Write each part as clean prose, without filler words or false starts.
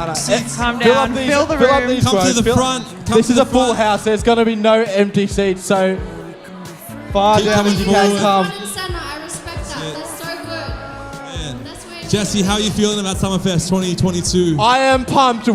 No. Calm down. Fill the room. Fill up these Come rows. to the front. This is a full house. There's going to be no empty seats, so far Keep down as you can coming come. Front and center, I respect that. That's so good. Man. That's where Jesse, how are you feeling about Summerfest 2022? I am pumped.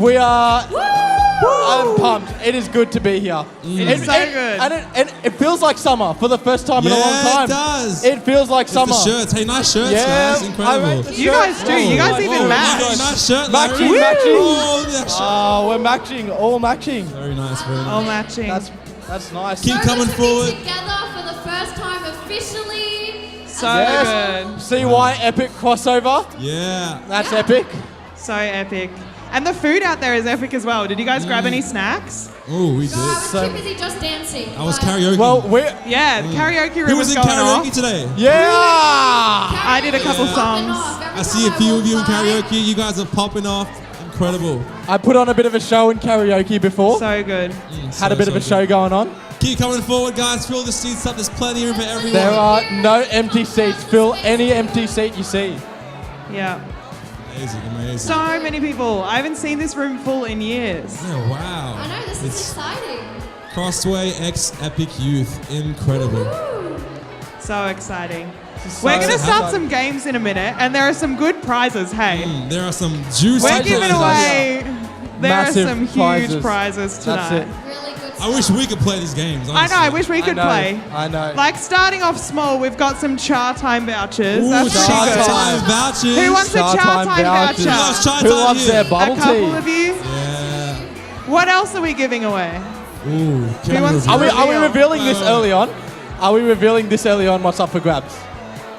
I'm pumped. It is good to be here. It is so good. And it feels like summer for the first time in a long time. it does. It feels like summer. The shirts. Hey, nice shirts, Yeah, guys. Incredible. I rate the You guys shirts. do. You guys even match. Nice shirt, Larry. Matching. Oh, yeah, shirt. Oh, we're matching. All matching. Very nice, very nice. All matching. That's nice. Keep so coming good to forward. be together for the first time officially. So Yes. good. CY epic crossover. Yeah. That's epic. So epic. And the food out there is epic as well. Did you guys grab any snacks? Oh, we So I did. was too busy just dancing. I was but karaoke. Well, we're Yeah, the karaoke room Who was in going karaoke off. today? yeah. I did a couple popping songs. off. Every I see a time few of you in walk by, karaoke. You guys are popping off. Incredible. I put on a bit of a show in karaoke before. So good. Had a bit of a show going on. Keep coming forward, guys. Fill the seats up. There's plenty of room for everyone. There are no empty seats. Fill any empty seat you see. Yeah. Amazing, amazing. So many people. I haven't seen this room full in years. Yeah, wow. I know, this is exciting. Crossway X Epic Youth. Incredible. Woo. So exciting. So We're going to start exciting. some games in a minute, and there are some good prizes. Hey, There are some juicy we're prizes. giving away. There Massive are some prizes. huge prizes That's tonight. it. Really good stuff. I wish we could play these games. I Honestly. know. I wish we could play. I know. Like starting off small, we've got some char time vouchers. Ooh, That's pretty chai good. time vouchers. Who wants a char time vouchers. Who loves voucher? chai Who time loves here? their A bubble couple tea? of you. Yeah. What else are we giving away? Ooh. Who wants Are we reveal? revealing this early on? Are we revealing this early on what's up for grabs?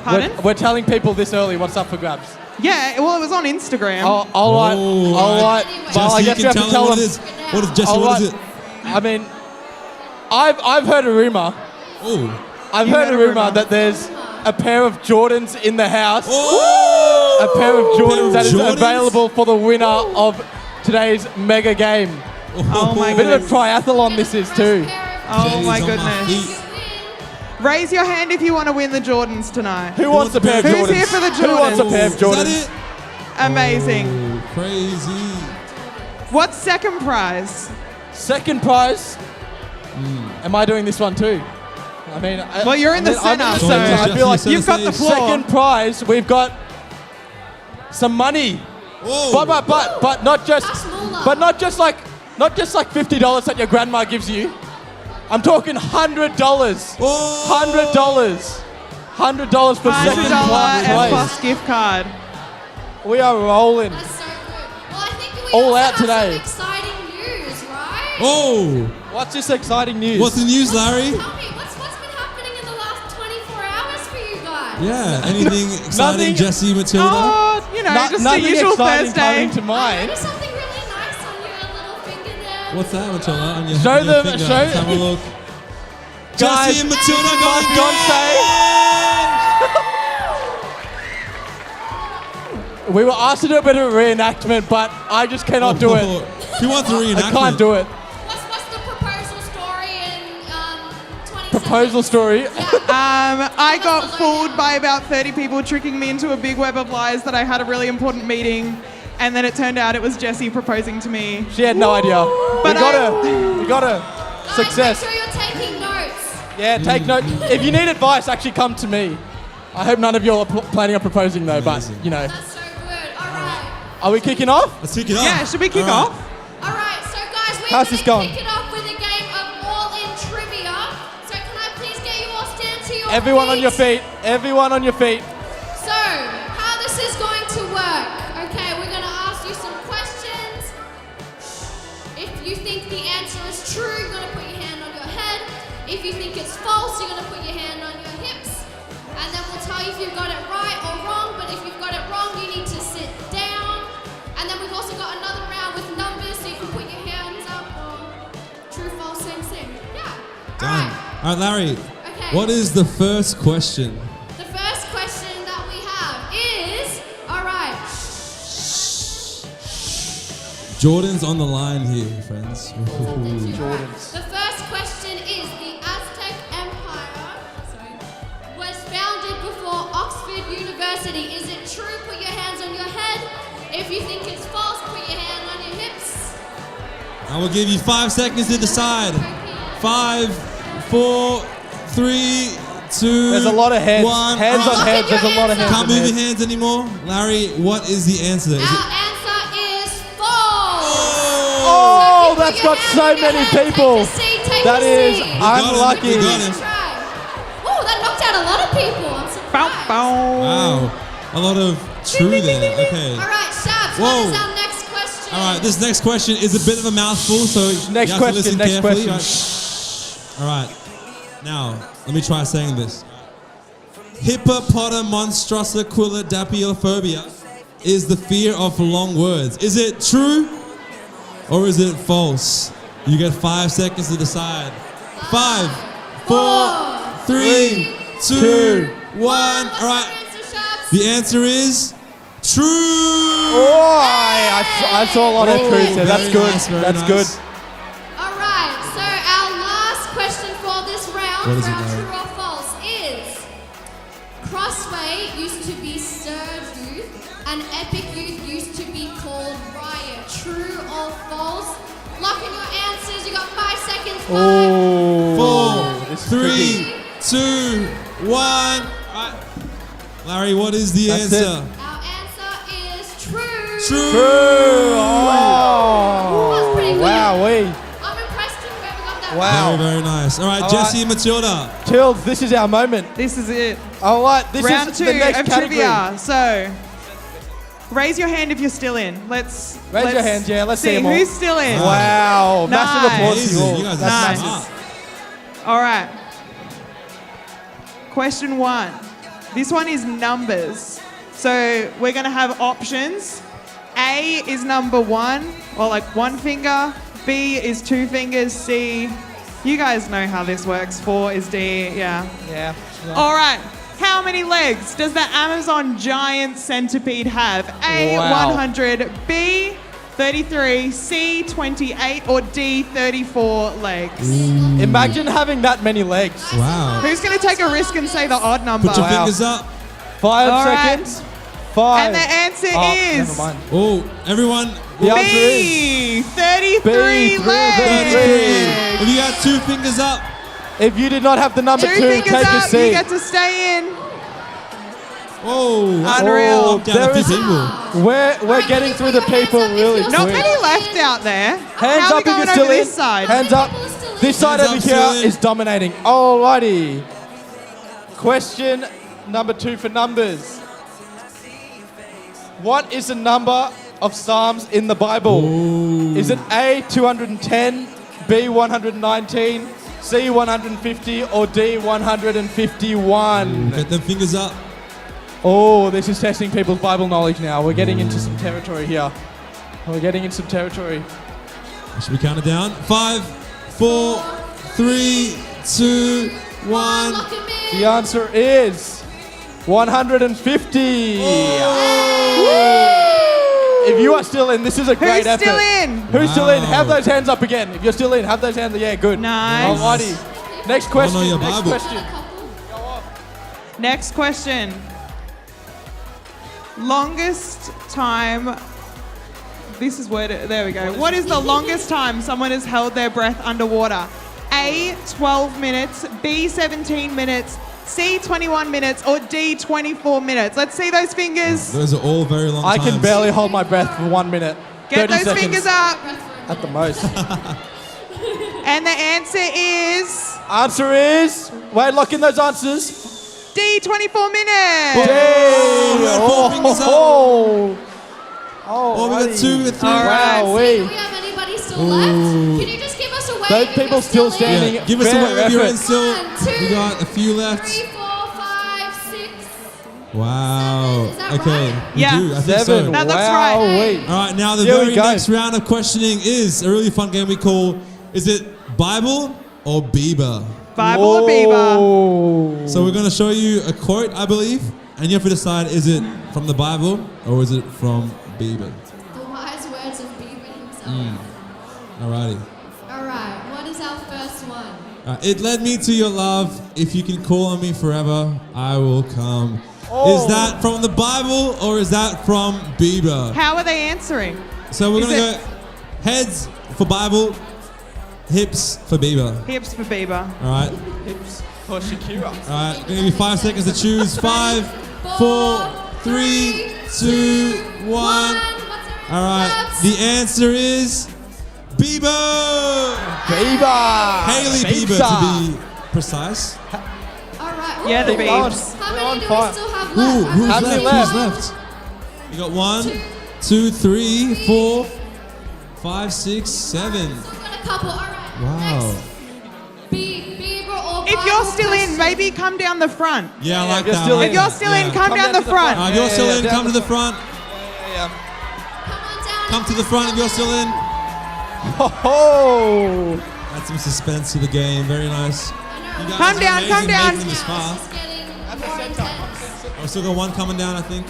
Pardon? We're telling people this early what's up for grabs. Yeah, well, it was on Instagram. Oh, all right. Oh, all right. Jesse, Well, I guess you we can have to tell tell them what them. it is. What is Jesse? All What is right. it? I mean, I've heard a rumor. Oh. I've You heard heard a a rumor rumor. that there's a pair of Jordans in the house. Oh. A pair of Jordans that is Jordans? available for the winner of today's mega game. Oh my Bit of goodness. a triathlon this is too. Oh my Jeez, on my goodness. feet. Raise your hand if you want to win the Jordans tonight. Who wants a pair of Jordans? Who's here for the Who wants a Jordans? pair of Is Jordans? that it? Amazing. Oh, crazy. What's second prize? Second prize. Am I doing this one too? I mean, Well, you're in the I'm centre, so- I feel like Jesse, You've got the floor. second prize. We've got some money, Whoa. but not just, That's moolah. but not just like $50 that your grandma gives you. I'm talking $100. Oh. $100 for second $100 prize. Plus gift card. We are rolling. That's so good. Well, I think we All also out have today. some exciting news, right? Oh. What's this exciting news? What's the news, Larry? Tell me, what's been happening in the last 24 hours for you guys? Yeah. Anything exciting, Nothing. Jesse, Matilda? Oh, you know, No- just a nothing usual exciting Thursday. coming to I mind. noticed something really nice on your little finger there. What's that, Matilda? On your, Show on your them- finger. show- Let's have a look. Guys, Jesse and Matilda my got engaged! We were asked to do a bit of a reenactment, but I just cannot do it. Who wants a reenactment? I can't do it. What's the proposal story in 20 Proposal seconds? story. I got fooled by about 30 people tricking me into a big web of lies that I had a really important meeting, and then it turned out it was Jessie proposing to me. She had no idea. But we got her. We got her. Guys, Success. make sure you're taking notes. Yeah, take note. If you need advice, actually come to me. I hope none of you are planning on proposing though, Amazing. but you know. That's so good. All right. Are we kicking off? Let's kick it off. Yeah, should we kick All right. off? All right, so guys, we're How's going this to going? kick it off with a game of all-in trivia. So can I please get you all stand to your Everyone feet? on your feet. Everyone on your feet. So, how this is going to work, okay, we're going to ask you some questions. If you think the answer is true, you're going to put your hand on your head. If you think it's false, you're going to put your hand on your hips. And then we'll tell you if you've got it right or wrong, but if you've got it wrong, you need to sit down. And then we've also got another round with numbers, so you can put your hands up or true, false, same, same. Yeah. Done. All right, Larry. Okay. What is the first question? The first question that we have is, all right, Jordan's on the line here, friends. Jordans. the first question is, the Aztec Empire was founded before Oxford University. Is it true? Put your hands on your head. If you think it's false, put your hand on I will give you 5 seconds to decide. 5, 4, 3, 2. There's a lot of heads. 1. Hands on Look heads. at There's a your lot of hands heads. Can't on move your heads. hands anymore. Larry, what is the answer? Is it? Our answer is false. Oh, So that's keep your got hand so on your many head. people. Take a seat, take That a is seat. unlucky. We got him. Try. Oh, that knocked out a lot of people. I'm Bow, surprised. bow. Wow. A lot of true there. Okay. All right, Shabs, Whoa. what is our next question? All right, this next question is a bit of a mouthful, so Next you have question, to listen next carefully. question. All right. Now, let me try saying this. Hippopotamonstrosiquidapilophobia is the fear of long words. Is it true or is it false? You get 5 seconds to decide. 5, 4, 3, 2, 1. What's All right. your answer, Shabs? The answer is true. Oh, I saw a lot of truth there. That's Very good. nice, very That's nice. good. All right, so our last question for this round, What is it, round Mary? true or false, is Crossway used to be Surge Youth and Epic Youth used to be called Riot. True or false? Lock in your answers. You got 5 seconds. 5, Oh, 4, this is 3, 2, 1. Right. Larry, what is the That's answer? Our answer is true. True. True. That's pretty Oh, good. wow, I'm impressed with whoever got that Wow. right. Very, very nice. All right, All Jesse right. and Matilda. Tills, this is our moment. This is it. All right, this Round is 2 the next of category. trivia. So, raise your hand if you're still in. Let's Raise your hands, yeah, let's see 'em all. who's still in. Wow, massive Nice. applause to you Amazing. all. You guys That's are Nice. smart. All right. Question 1. This one is numbers. So we're going to have options. A is number 1, or like 1 finger. B is 2 fingers. C, you guys know how this works. 4 is D, yeah. Yeah. All right. How many legs does the Amazon giant centipede have? A, Wow. 100, B, 33, C, 28, or D, 34 legs? Imagine having that many legs. Wow. Who's going to take a risk and say the odd number? Put your Wow. fingers up. 5 All right. seconds. 5. And the answer Oh, is never mind. Oh, everyone. The answer is B, 33 B, legs. 33. If you got 2 fingers up, if you did not have the number 2 2, fingers take a up, you seat. get to stay in. whoa. Unreal. Knocked down a There few is- people. We're getting through the people really Not quick. many left out there. Hands How are we up if going you're still over in. this side? Hands up. People are still in. This side Hands over up, still here in. is dominating. Alrighty. Question number 2 for numbers. What is the number of Psalms in the Bible? Is it A, 210, B, 119, C, 150, or D, 151? Get them fingers up. Oh, this is testing people's Bible knowledge now. We're getting into some territory here. We're getting into some territory. Should we count it down? 5, 4, 3, 2, 1. Lock 'em in. The answer is 150. If you are still in, this is a great Who's effort. still in? Who's still in? Wow. Have those hands up again. If you're still in, have those hands. Yeah, good. Nice. Alrighty. Next question. your Next Bible. question. Next question. Longest time. This is where. There we go. What is the longest time someone has held their breath underwater? A, 12 minutes. B, 17 minutes. C, 21 minutes. Or D, 24 minutes. Let's see those fingers. Those are all very long I times. can barely hold my breath for 1 minute. Get 30 those seconds fingers up. at the most. And the answer is Answer is. Wait, lock in those answers. D, 24 minutes. Damn. we got 4 fingers up. Oh, we got 2, we got 3. All right. Wow, Do we have anybody still left? Can you just give us a wave? Those if people you're still in? standing. Yeah, give us a Fair wave if you're in effort. still. 1, 2, We got a few left. 3, 4, 5, 6. Wow. Is that Okay. right? We Yeah. do. I think 7. so. That looks right. Wowee. All right, now the Here we very go. next round of questioning is a really fun game we call, is it Bible or Bieber? Bible or Bieber? Whoa. So we're going to show you a quote, I believe, and you have to decide, is it from the Bible or is it from Bieber? The wise words of Bieber himself. Alrighty. Alright, what is our first one? It led me to your love. If you can call on me forever, I will come. Oh. Is that from the Bible or is that from Bieber? How are they answering? So we're Is going to it- go Heads for Bible, hips for Bieber. Hips for Bieber. All right. Hips for Shakira. All right. Gonna give you 5 seconds to choose. 5, 4, 3, 2, 1. All right. The answer is Bieber. Bieber. Hailey Bieber, to be precise. Alright. Yeah, the Keep going. Biebs. How We're on many do we fire. still have Who? left? Who's How left? many Who's left? left? You got 1, 2, 3, 4, 5, 6, 7. Still got a couple. Alright. Wow. Next. Bieber or If you're Bible still in, question. maybe come down the front. Yeah, I like if you're that. still one. in. If you're still in, Yeah. come down the front. If you're still in, down come to the front. Yeah. Come on down. Come to the front if you're still in. Ho ho. Add some suspense to the game. Very nice. I know. You guys Come are down, amazing come down. making this Now far. it's just getting At the more center. intense. We've still got one coming down, I think.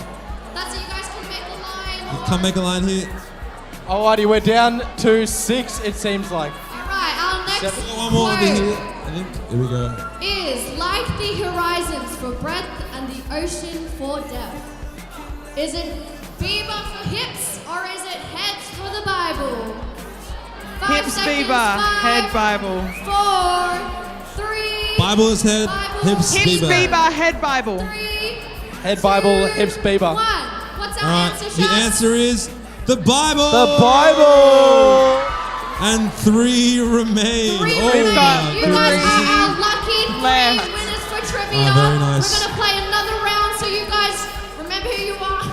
That's it. You guys can make a line. Come make a line here. Alrighty, we're down to 6, it seems like. Alright, our next We've got one more over quote here, I think. Here we go. is like the horizons for breadth and the ocean for depth. Is it Bieber for hips or is it heads for the Bible? 5 Hips seconds. Bieber, 5, head Bible. 4, 3, Bible is head, Bible. hips Hips Bieber. Bieber, head Bible. 3, Head Bible, 2, hips Bieber. 1. What's our All right, answer, the Shaz? answer is the Bible. The Bible. And 3 remain. 3 Oh We've got my You guys goodness. are our lucky 3 left. winners for trivia. very nice. We're gonna play another round, so you guys remember who you are.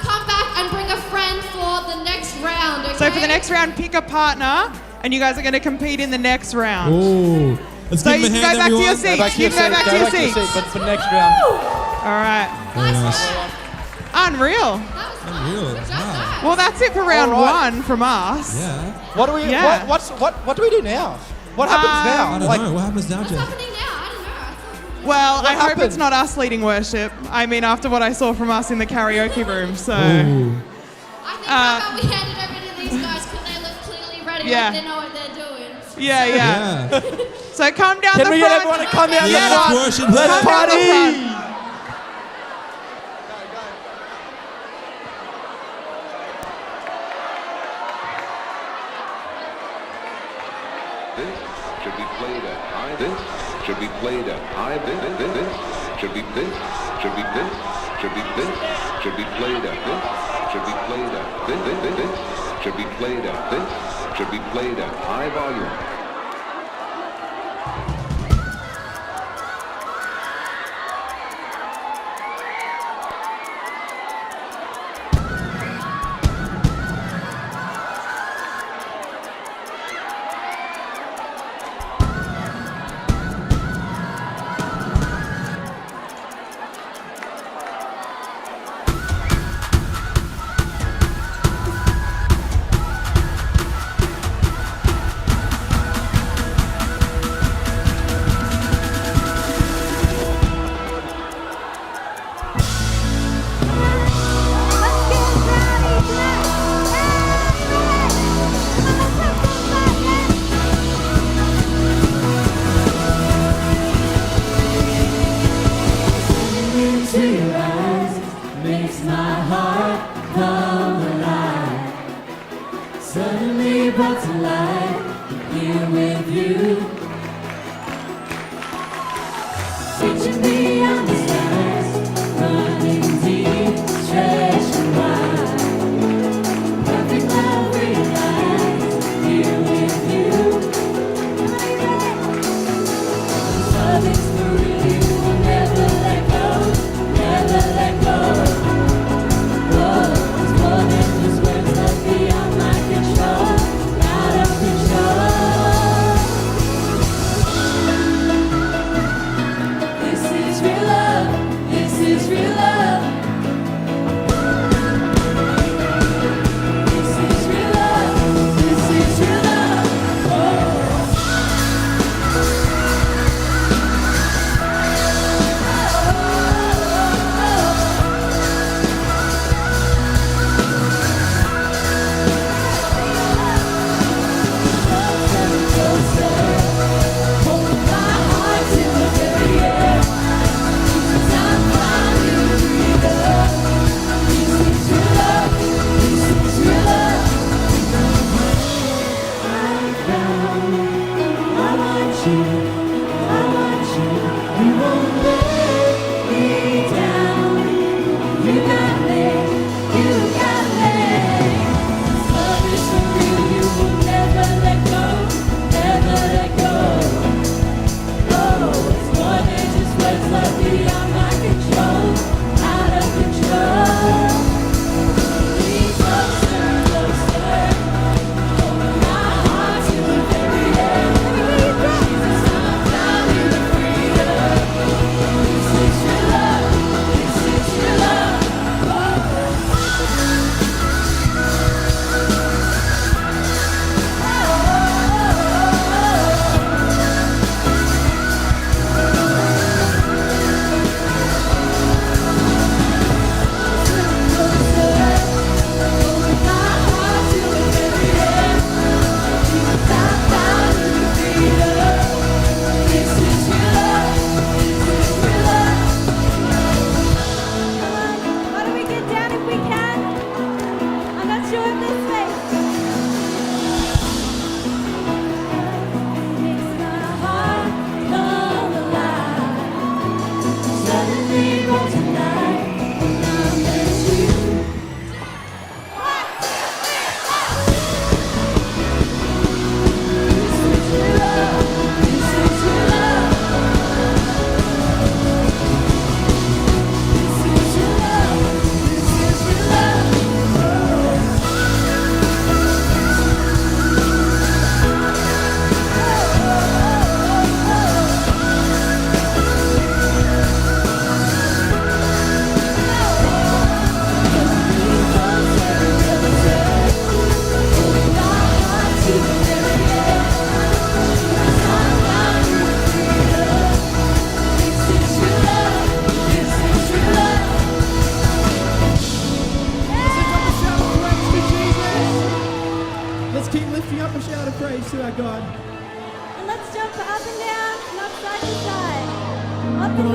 Come back and bring a friend for the next round. Okay? So for the next round, pick a partner, and you guys are going to compete in the next round. Oh. Let's So give you him a can hand, go back to your everyone. seat. Back to You your can go seat. back to your seat. But for next round. All right. Very nice. Unreal. That was fun. Unreal. Good job, Wow. guys. Well, that's it for round All right. 1 from us. Yeah. What do we? Yeah. What do we do now? What happens I now? don't know. What happens now, What's Jeff? happening now? I don't know. I thought- Well, What I hope happened? it's not us leading worship. I mean, after what I saw from us in the karaoke room. So, Ooh. I think how about we hand it over to these guys because they look clearly ready, Yeah. like they know what they're doing. yeah. Yeah. So come down Can the we front. get everyone to come down Yeah, the let's front? worship. Let's Come down the party. front. This should be played at high. This should be played at high. This should be this should be this should be this should be played at this should be played at this should be played at this should be played at high volume. Into your eyes makes my heart come alive. Suddenly brought to life, here with you. Reaching beyond the skies, running deep, stretching wide. Perfect love realized, here with you. Loving's for real, we'll never let go. Never let go. Whoa, it's more than just words that beyond my control. Out of control.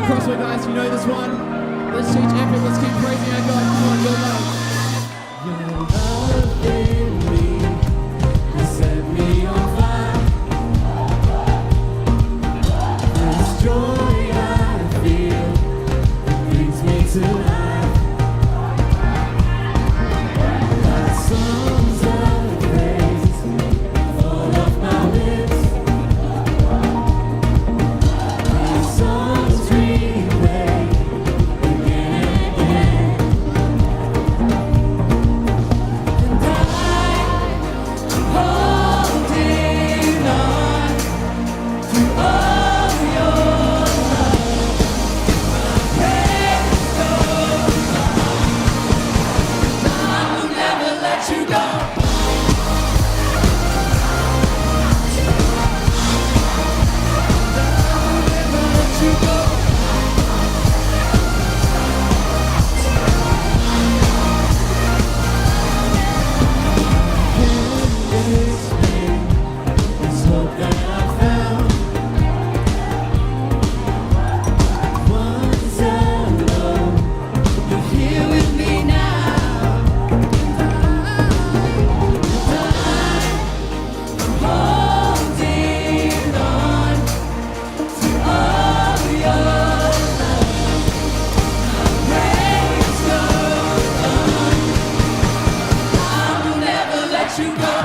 on, Crossway guys, you know this one. Let's teach effort, let's keep praising our God. Come on, your love. Your love in me has set me on fire. This joy I feel brings me to life. Like songs of praise fall off my lips. These songs replay again and again. And I'm holding on to all your love. Praise goes on. I will never let you go. Never let you go. This hope that I found. Once alone, you're here with me now. And I'm holding on to all your love. Praise goes on. I will never let you go.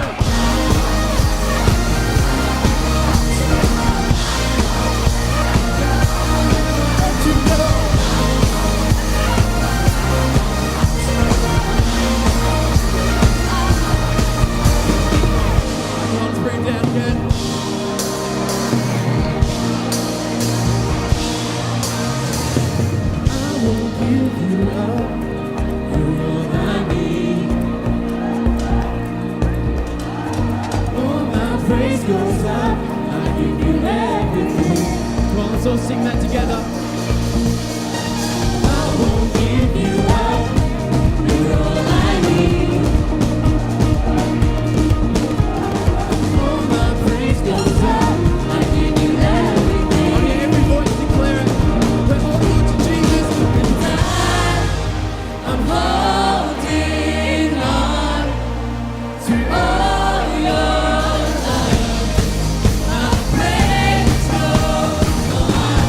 Let you go. Come on, let's bring it down again. I won't give you up. You're all I need. Oh, my praise goes up. I give you everything. Come on, let's all sing that together. I won't give you up. You're all I need. Oh, my praise goes up. I give you everything. Oh, yeah, every voice declare it. We're holding on to Jesus. And I'm holding on to all your love. My praise goes on.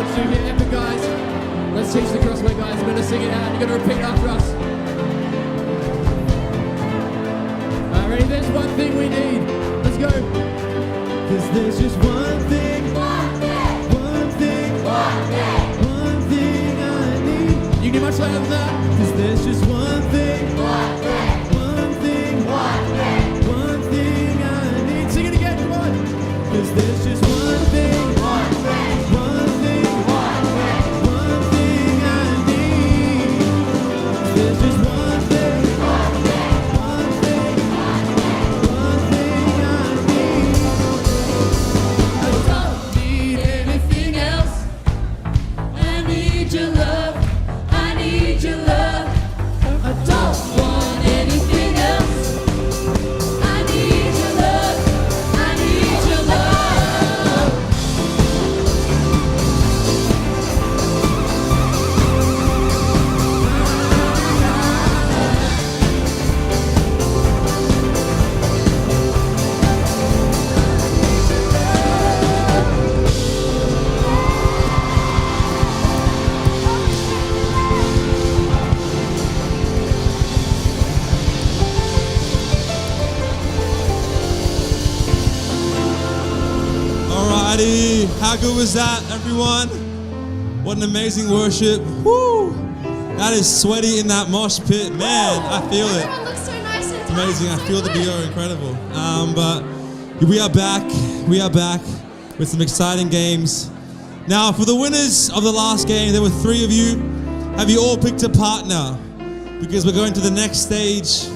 about to do here. Epic guys. Let's teach the Crossway guys. We're gonna sing it out. You're gonna repeat after us. Alright, ready? There's one thing we need. Let's go. Cause there's just one thing. One thing I need. You can do much louder than that. Cause there's just one thing. One thing I need. Sing it again, come on. Cause there's just one thing. One thing I need. There's just one thing. One thing I need. I don't need anything else. I need your love. I need your love. I don't want anything else. I need your love. I need your love. Alrighty, how good was that, everyone? What an amazing worship. Woo! That is sweaty in that mosh pit. Man, I feel it. Everyone looks so nice and It's amazing. I so feel the good. BO incredible. But we are back. We are back with some exciting games. Now, for the winners of the last game, there were 3 of you. Have you all picked a partner? Because we're going to the next stage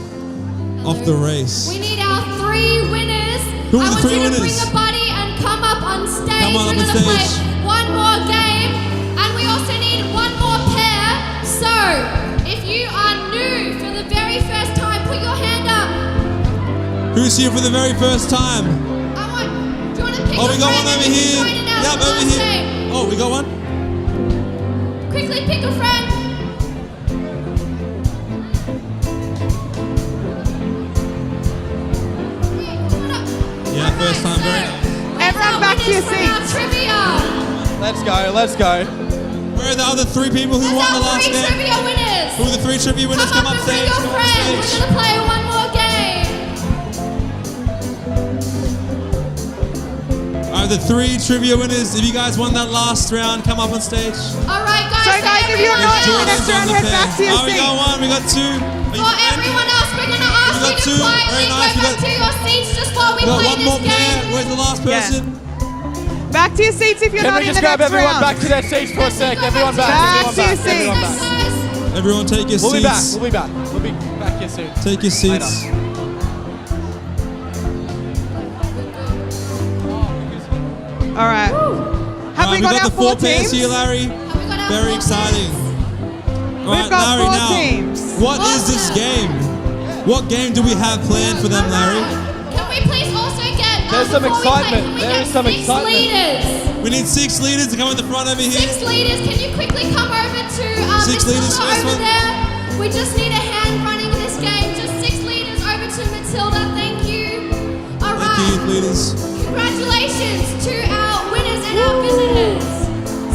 of the race. We need our 3 winners. Who are I the want 3 you to winners? bring a buddy and come up on stage. Come on up We're on gonna play stage. one more game, and we also need one more pair. So, if you are new for the very first time, put your hand up. Who's here for the very first time? Do you want to pick Oh, a we got friend one and over you can here. join in our Yep, over last here. game? Oh, we got one? Quickly pick a friend. Yeah, first time, very nice. Everyone back to your seats. Trivia. Let's go, let's go. Where are the other 3 people who There's won the our last 3 game? trivia winners. Who are the 3 trivia winners? Come Come up up and bring stage. your Come on friend. We're stage. gonna play one more game. Alright, the 3 trivia winners. If you guys won that last round, come up on stage. All right, guys. So guys, if you're not in the Jordan's next round, on the head pair. back to your Oh, we seat. got 1, we got 2. Are you For friends? everyone else, we're gonna ask We got you to 2. quietly Very nice. go We back got- to your seats just while we We got play 1 this more pair. game. Where's the last Yeah. person? Back to your seats if you're Can not we in just the grab next everyone round. back to their seats for a sec? Everyone back, Back everyone to your back, everyone seats. back. Guys, Everyone take your We'll be back, seats. we'll be back. We'll be back here soon. Take your seats. All right. Have Alright, we got our the 4 pairs teams? here, Larry. have we got our Very four exciting. players? Alright, got Larry, 4 now. teams. What is this game? What game do we have planned for them, Larry? Can we please also get There's some before we play, excitement. can we There get is some 6 excitement. leaders? We need 6 leaders to come in the front over here. 6 leaders, can you quickly come over to 6 leaders, Matilda first over one. there? We just need a hand running this game. Just 6 leaders over to Matilda. Thank you. All Thank you, youth right. leaders. Congratulations to our winners and our visitors.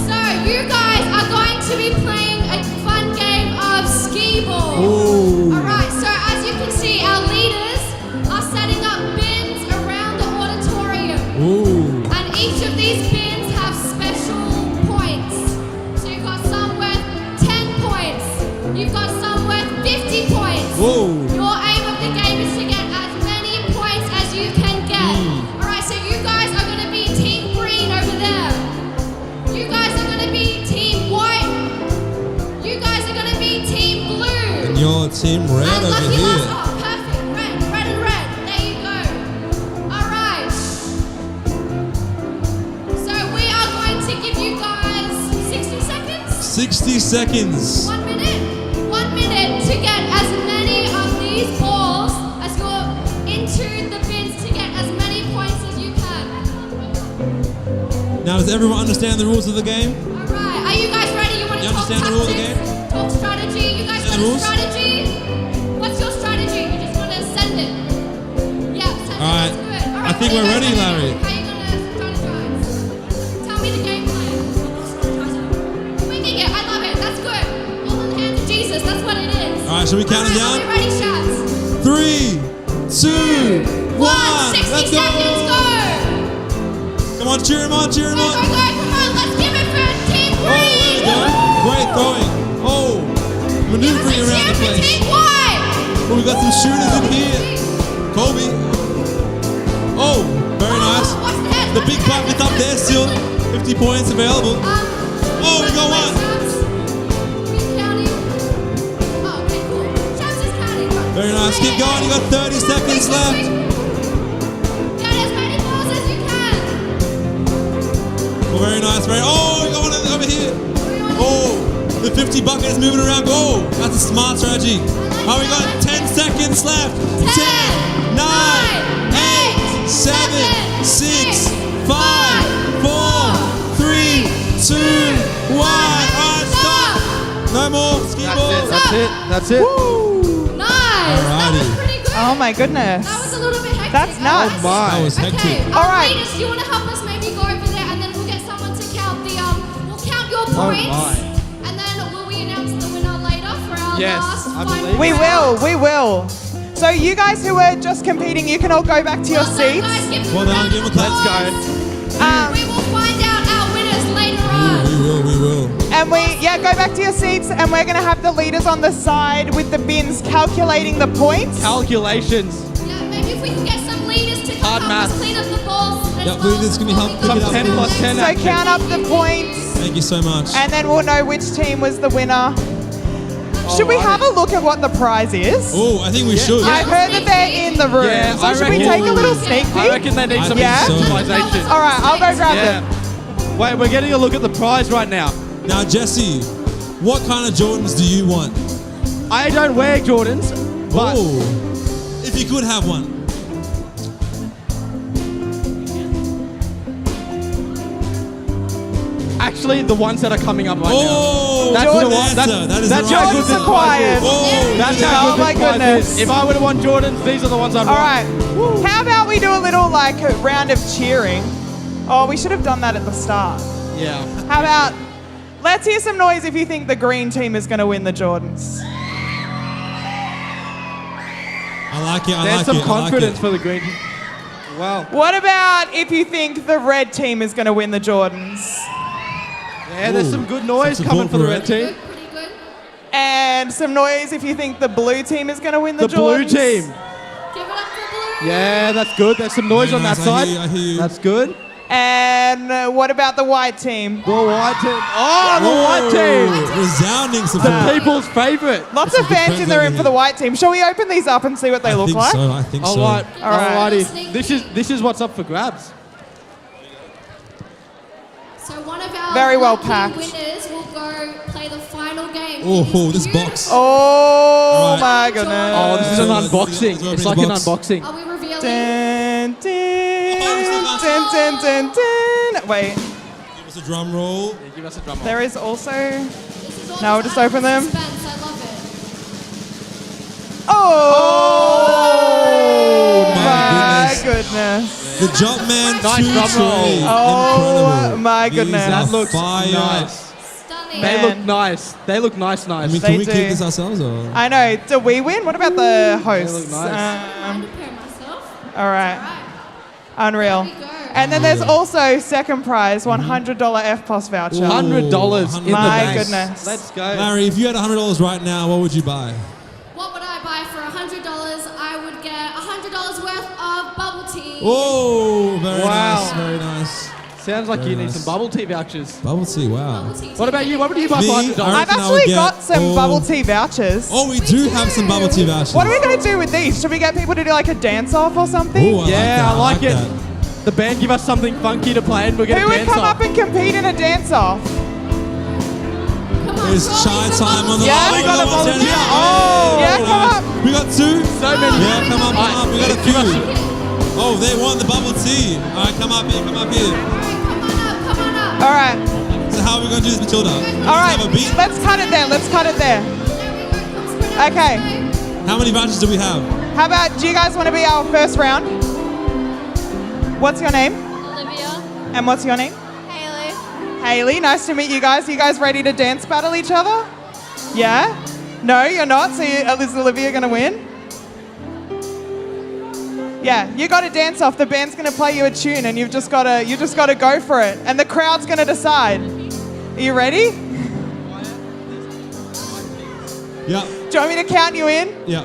So you guys are going to be playing a fun game of skee ball. Ooh. All right. So as you can see, our leaders are setting up bins around the auditorium. Ooh. And each of these bins have special points. So you've got some worth 10 points. You've got some worth 50 points. Whoa. Your aim of the game is to get as many points as you can get. Alright, so you guys are going to be team green over there. You guys are going to be team white. You guys are going to be team blue. And your team red And over lucky here. last, oh, perfect. Red and red. There you go. All right. So we are going to give you guys 60 seconds. 60 seconds. 1 minute. 1 minute to get as many of these balls as you're into the bins to get as many points as you can. Now, does everyone understand the rules of the game? All right. Are you guys ready? You want to You talk understand the rules of the tactics? Talk strategy. You guys got Understand the a rules? strategy? What's your strategy? You just want to send it. Yeah, send All right. it. That's good. All I right, think what we're are you ready, guys Larry. How are you going to strategize? Tell me the game plan. right, shall we count it down? Are we ready, Shabs? 3, 2, 1. 60 Let's go. seconds, go! Come on, cheer him on, cheer him Go, on. go, go, come on, let's give it for Team Oh, there we Green! go. Great throwing. Oh, maneuvering Give us a around the cheer for place. Team White! Oh, we got some shooters in here. Kobe. Oh, very nice. Watch the head, The watch big the head. bucket up there still. 50 points available. Oh, we got one. Shabs. Keep counting. Oh, okay, cool. Shabs is counting. Very nice. Keep going. You got 30 seconds left. Get as many balls as you can. Oh, very nice. Oh, we got one over here. Oh, the 50 bucket is moving around. Oh, that's a smart strategy. Oh, we got 10 seconds left. 10, 9, 8, 7, 6, 5, 4, 3, 2, 1. Alright, stop. No more ski balls. That's it. Nice. That was Alrighty. pretty good. Oh my goodness. That was a little bit hectic. That's nuts. Oh my. That was hectic. Okay. All right. Ladies, do you want to help us maybe go over there and then we'll get someone to count the we'll count your points my. and then will we announce the winner later for our Yes, last I final believe round? We will. So you guys who were just competing, you can all go back to your Well done, seats. guys. Give them Well a done, round give 'em a of clap. applause. Um, We will find out our winners later on. We will. And go back to your seats, and we're gonna have the leaders on the side with the bins calculating the points. Calculations. Yeah, maybe if we can get some leaders to come Hard help math. us clean up the balls. as Yeah, well. leaders, can you help pick Some it up? 10 plus 10 So action. count up the points, Thank you so much. and then we'll know which team was the winner. Should we have a look at what the prize is? Oh, I think we should. I heard that they're in the room. Yeah, so I should we reckon- take a little sneak I peek? reckon they need I some think Yeah? so. visualization. All right, I'll go grab Yeah. them. Wait, we're getting a look at the prize right now. Now, Jesse, what kind of Jordans do you want? I don't wear Jordans, but Oh, if you could have one. actually the ones that are coming up right now. Oh, That's good the one- answer. that's- That is that's the how right good Jordans this answer. acquired. Oh, That's yeah. how Oh good my this prize goodness. is. If I would have won Jordans, these are the ones I'd All want. right. How about we do a little round of cheering? Oh, we should have done that at the start. Yeah. How about let's hear some noise if you think the green team is going to win the Jordans. I like it. I There's like some it. confidence I for the green. Wow. What about if you think the red team is going to win the Jordans? Yeah, there's Ooh, some good noise some coming support for the for red it. team. Good, pretty good. And some noise if you think the blue team is going to win the The blue Jordans. team. Give it up for blue. Yeah, that's good. There's some noise Very on that nice. side. I hear you. That's good. And what about the white team? The white team. Oh, the white team. Resounding The support. people's favorite. Lots Some of good fans friends in the over room for here. the white team. Shall we open these up and see what they I look think like? so. I think All so. right. All right. Alrighty. This is what's up for grabs. So one of our Very well lucky packed. winners will go play the final game. Oh, It is this you. box. Oh All right. my goodness. Oh, this is an So let's unboxing. open It's the like an box. unboxing. Are we revealing? Dun, dun, Oh, dun, dun, dun, dun. Wait, Give us a drum roll. Give us a drum roll. there is also. This is all Now we'll just open them. Suspense. I love it. Oh, my goodness. The Jumpman Nice 2 drum roll. tray. Oh, Incredible. my These goodness. are That looks fire. nice. Stunning. They Man. look nice. They look nice. I mean, They can we do. keep this ourselves or? I know. Do we win? What about the hosts? look nice. I'm to pair myself. All right. Right. Unreal. There we go. And then there's also second prize, $100 FPOS voucher. Ooh. $100 in the My bank. goodness. Let's go. Larry, if you had $100 right now, what would you buy? What would I buy for $100? I would get $100 worth of bubble tea. Oh, very Wow. nice, very nice. Sounds like Very you need nice. some bubble tea vouchers. Bubble tea, wow. Bubble tea. What about you? What would you buy Me? for $100? I I've reckon I would actually get- got some oh. bubble tea vouchers. Oh, we do have some bubble tea vouchers. What are we going to do with these? Should we get people to do like a dance off or something? Ooh, Yeah, I like it. that. The band give us something funky to play and we're going Who to would dance come off. up and compete in a dance off? Come on, There's Charlie, shy some time bubble on the tea. Yeah, oh, we we got a one down volunteer. here. Oh, yeah, very come nice. up. We got two. So many. Yeah, come up, come up. We got a Give us- few. Oh, they want the bubble tea. All right, come up here, come up here. Come on up, come on up. All right. So how are we going to do this, Matilda? All right. Have a beat? Let's cut it there. Let's cut it there. There we go. Come spread out Okay. this way. How many vouchers do we have? How about, do you guys want to be our first round? What's your name? Olivia. And what's your name? Haley. Haley. Nice to meet you guys. You guys ready to dance battle each other? Yeah? No, you're not. So is Olivia going to win? Yeah, you got to dance off. The band's going to play you a tune, and you just got to go for it. And the crowd's going to decide. Are you ready? Yeah. Do you want me to count you in? Yeah.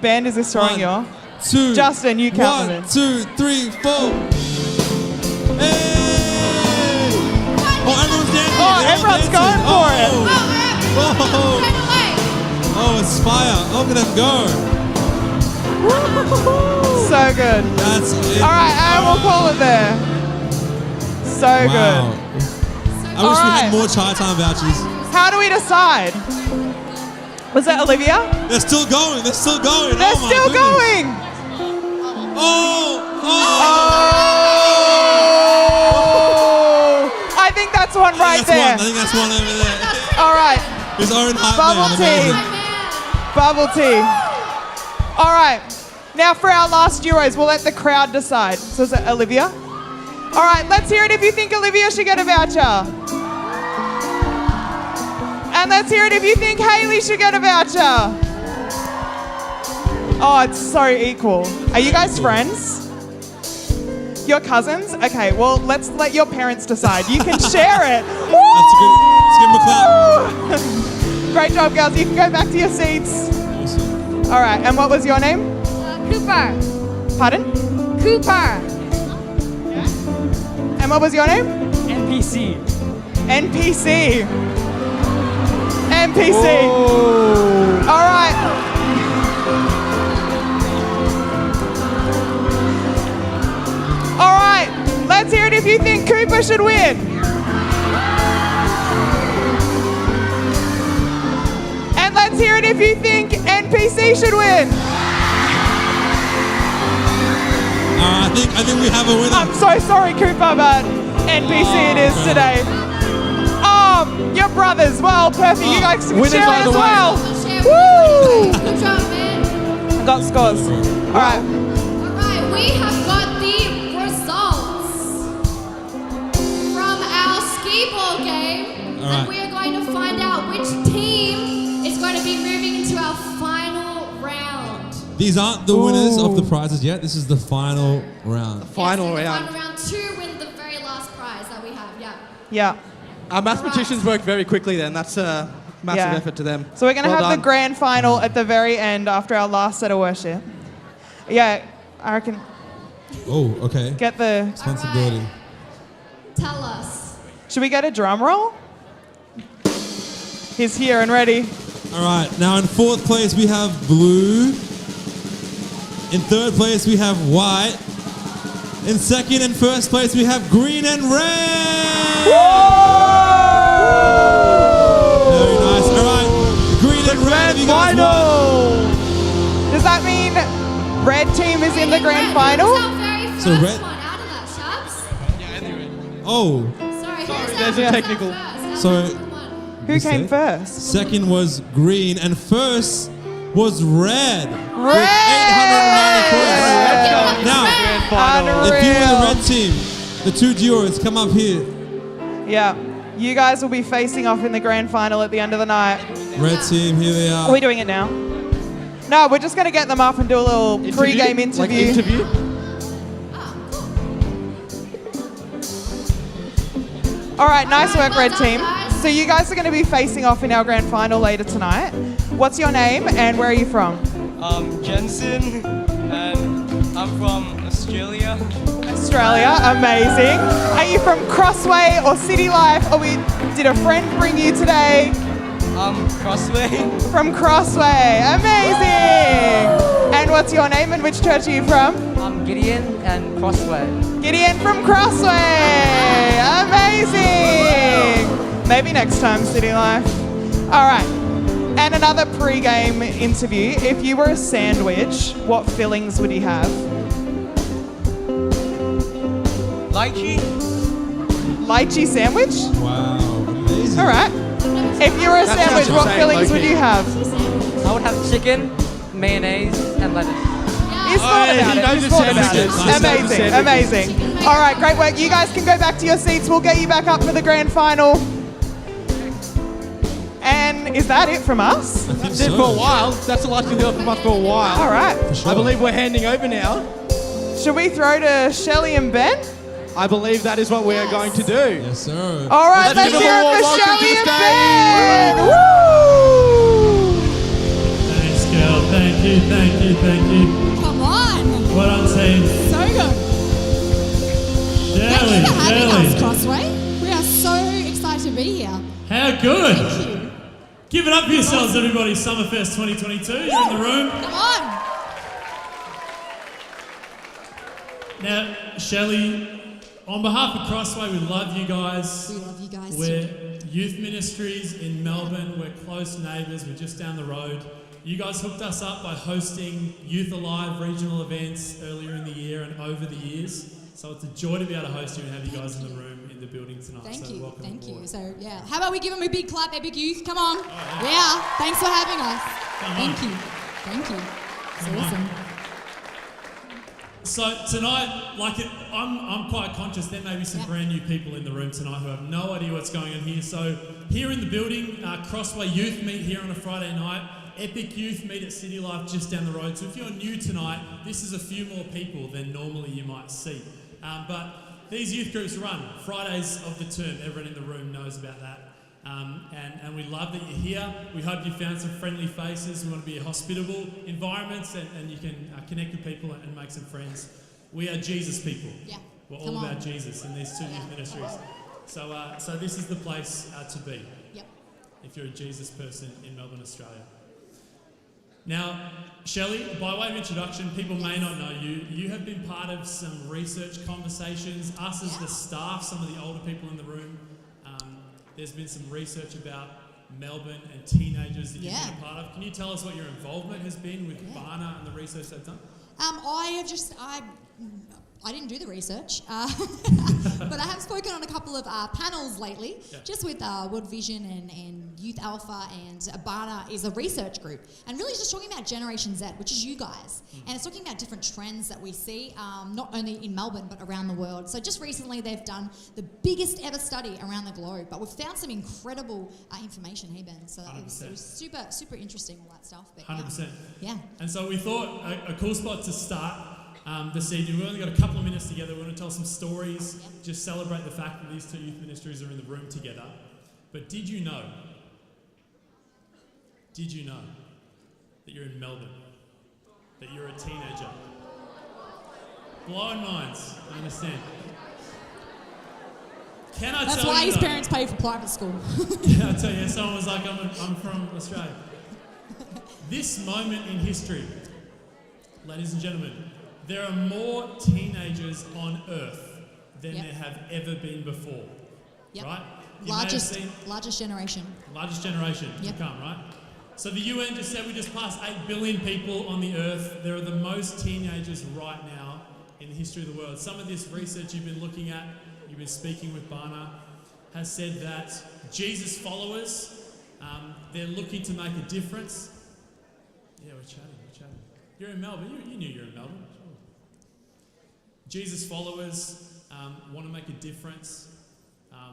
Band is destroying you. 2. Justin, you count them in. 1, 2, 3, 4. Hey! Oh, everyone's dancing. Oh, They're all everyone's dancing. going for it. Oh, it's fire. Look at them go. So good. That's it. All right, and we'll call it there. So Wow. good. I wish we Alright. had more chai time vouchers. How do we decide? Was that Olivia? They're still going. They're still going. They're oh my still goodness. going. Oh. I think that's one right That's there. one. I think that's one over there. All right, His own hype Bubble man. tea. Amazing. Bubble tea. All right, now for our last Euros, we'll let the crowd decide. So is it Olivia? All right, let's hear it if you think Olivia should get a voucher. And let's hear it if you think Hayley should get a voucher. Oh, it's so equal. Are you guys friends? Your cousins? Okay, well, let's let your parents decide. You can share it. That's good. Let's give him a clap. Great job, girls. You can go back to your seats. Awesome. All right, and what was your name? Cooper. Pardon? Cooper. And what was your name? NPC. NPC. NPC. All right. All right. Let's hear it if you think Cooper should win. And let's hear it if you think NPC should win. I think we have a winner. I'm so sorry, Cooper, but NPC it is today. Your brothers. Well, perfect. You guys can winners share it either as way. well. Woo! Good job, man. I got scores. All right. Alright, we have got the results from our skee ball game. Alright. And we are going to find out which team is going to be moving into our final round. These aren't the winners of the prizes yet. This is the final round. Final Yes, round. The final round to win the very last prize that we have, yeah. Yeah. Our mathematicians work very quickly then. That's a massive Yeah. effort to them. So we're going to Well have done. the grand final at the very end after our last set of worship. Yeah, I reckon Oh, okay. get the... Responsibility. Tell us. Should we get a drum roll? He's here and ready. All right. Now in 4th place we have blue. In 3rd place we have white. In 2nd and 1st place we have green and red. Very nice. All right. Green and red. Have you guys won? Does that mean red team is in the grand final? Who's our very first So red- one out of that, Shabs? Oh. Sorry, there's a technical- So- Who came first? 2nd was green and 1st was red. With Red! 890 points. Now, Unreal. if you were the red team, the 2 duos, come up here. Yeah. You guys will be facing off in the grand final at the end of the night. Red team, here they Are are. we doing it now? No, we're just going to get them up and do a little pre-game interview. Like interview? All right, nice work, Well red done, team. guys. So you guys are going to be facing off in our grand final later tonight. What's your name and where are you from? Jensen, and I'm from Australia. Australia, amazing. Are you from Crossway or City Life? Or did a friend bring you today? Crossway. From Crossway, amazing. And what's your name and which church are you from? I'm Gideon and Crossway. Gideon from Crossway, amazing. Maybe next time, City Life. All right. And another pre-game interview. If you were a sandwich, what fillings would you have? Lychee. Lychee sandwich? Wow, amazing. All right. If you were a That sandwich, sounds what insane, fillings would low-key. you have? I would have chicken, mayonnaise, and lettuce. He's thought yeah, about he it. knows He's his thought about it. sandwiches. Amazing, amazing. All right, great work. You guys can go back to your seats. We'll get you back up for the grand final. And is that it from us? I think That's it for a while. That's the last you'll hear from us for a while. All right. I believe we're handing over now. Should we throw to Shelley and Ben? I believe that is what we are going to do. Yes, sir. All right, Let's let's give hear them a it warm for welcome to Shelley the and stage. Ben. Woo! Thanks, girl. Thank you, thank you, thank you. Come on. Well done, team. So good. Thank Shirley, you for having us, Shirley. Crossway. We are so excited to be here. How good. Thank you. Give it up for yourselves, everybody. Summerfest 2022. You're in the room. Come on. Now, Shelley, on behalf of Crossway, we love you guys. We love you guys We're too. youth ministries in Melbourne. We're close neighbours. We're just down the road. You guys hooked us up by hosting Youth Alive regional events earlier in the year and over the years. So it's a joy to be able to host you and have you guys in the room in the building tonight. Thank so you. welcome Thank aboard. you. So, yeah. How about we give them a big clap, Epic Youth? Come on. Yeah. Thanks for having us. Come on. Thank you. Thank you. It's Come on. awesome. So tonight, I'm quite conscious there may be some brand new people in the room tonight who have no idea what's going on here. So here in the building, Crossway Youth meet here on a Friday night. Epic Youth meet at City Life just down the road. So if you're new tonight, this is a few more people than normally you might see. But these youth groups run Fridays of the term. Everyone in the room knows about that. And we love that you're here. We hope you found some friendly faces. We want to be a hospitable environment and you can connect with people and make some friends. We are Jesus people. Yeah. We're Come all on. about Jesus in these two youth ministries. So this is the place to be Yep. if you're a Jesus person in Melbourne, Australia. Now, Shelley, by way of introduction, people may not know you. You have been part of some research conversations. Us as the staff, some of the older people in the room. There's been some research about Melbourne and teenagers that you've been a part of. Can you tell us what your involvement has been with Barna and the research they've done? I didn't do the research, but I have spoken on a couple of panels lately, just with World Vision and Youth Alpha, and Barna is a research group, and really just talking about Generation Z, which is you guys, and it's talking about different trends that we see, not only in Melbourne, but around the world. So just recently they've done the biggest ever study around the globe, but we've found some incredible information, hey Ben, so it was super, super interesting, all that stuff. But 100%. Yeah. And so we thought a cool spot to start this evening. We've only got a couple of minutes together. We want to tell some stories, just celebrate the fact that these two youth ministries are in the room together. But did you know that you're in Melbourne? That you're a teenager? Blowing minds, I understand. Can I That's tell why you his though- parents pay for private school. Can I tell you, someone was like, I'm from Australia. This moment in history, ladies and gentlemen, there are more teenagers on Earth than there have ever been before. Yep. Right? You may have Largest seen- generation. to Yep. come, right? So the UN just said we just passed 8 billion people on the Earth. There are the most teenagers right now in the history of the world. Some of this research you've been looking at, you've been speaking with Barna, has said that Jesus followers, they're looking to make a difference. Yeah, we're chatting. You're in Melbourne. You knew you were in Melbourne. Sure. Jesus followers want to make a difference,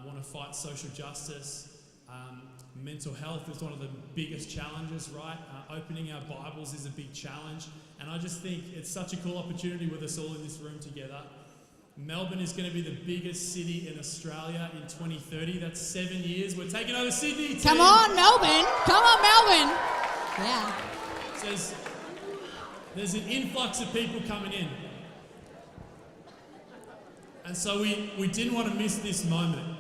want to fight social justice. Mental health is one of the biggest challenges, right? Opening our Bibles is a big challenge. And I just think it's such a cool opportunity with us all in this room together. Melbourne is going to be the biggest city in Australia in 2030. That's 7 years. We're taking over Sydney. Team. Come on, Melbourne. Come on, Melbourne. Yeah. So there's an influx of people coming in. And so we didn't want to miss this moment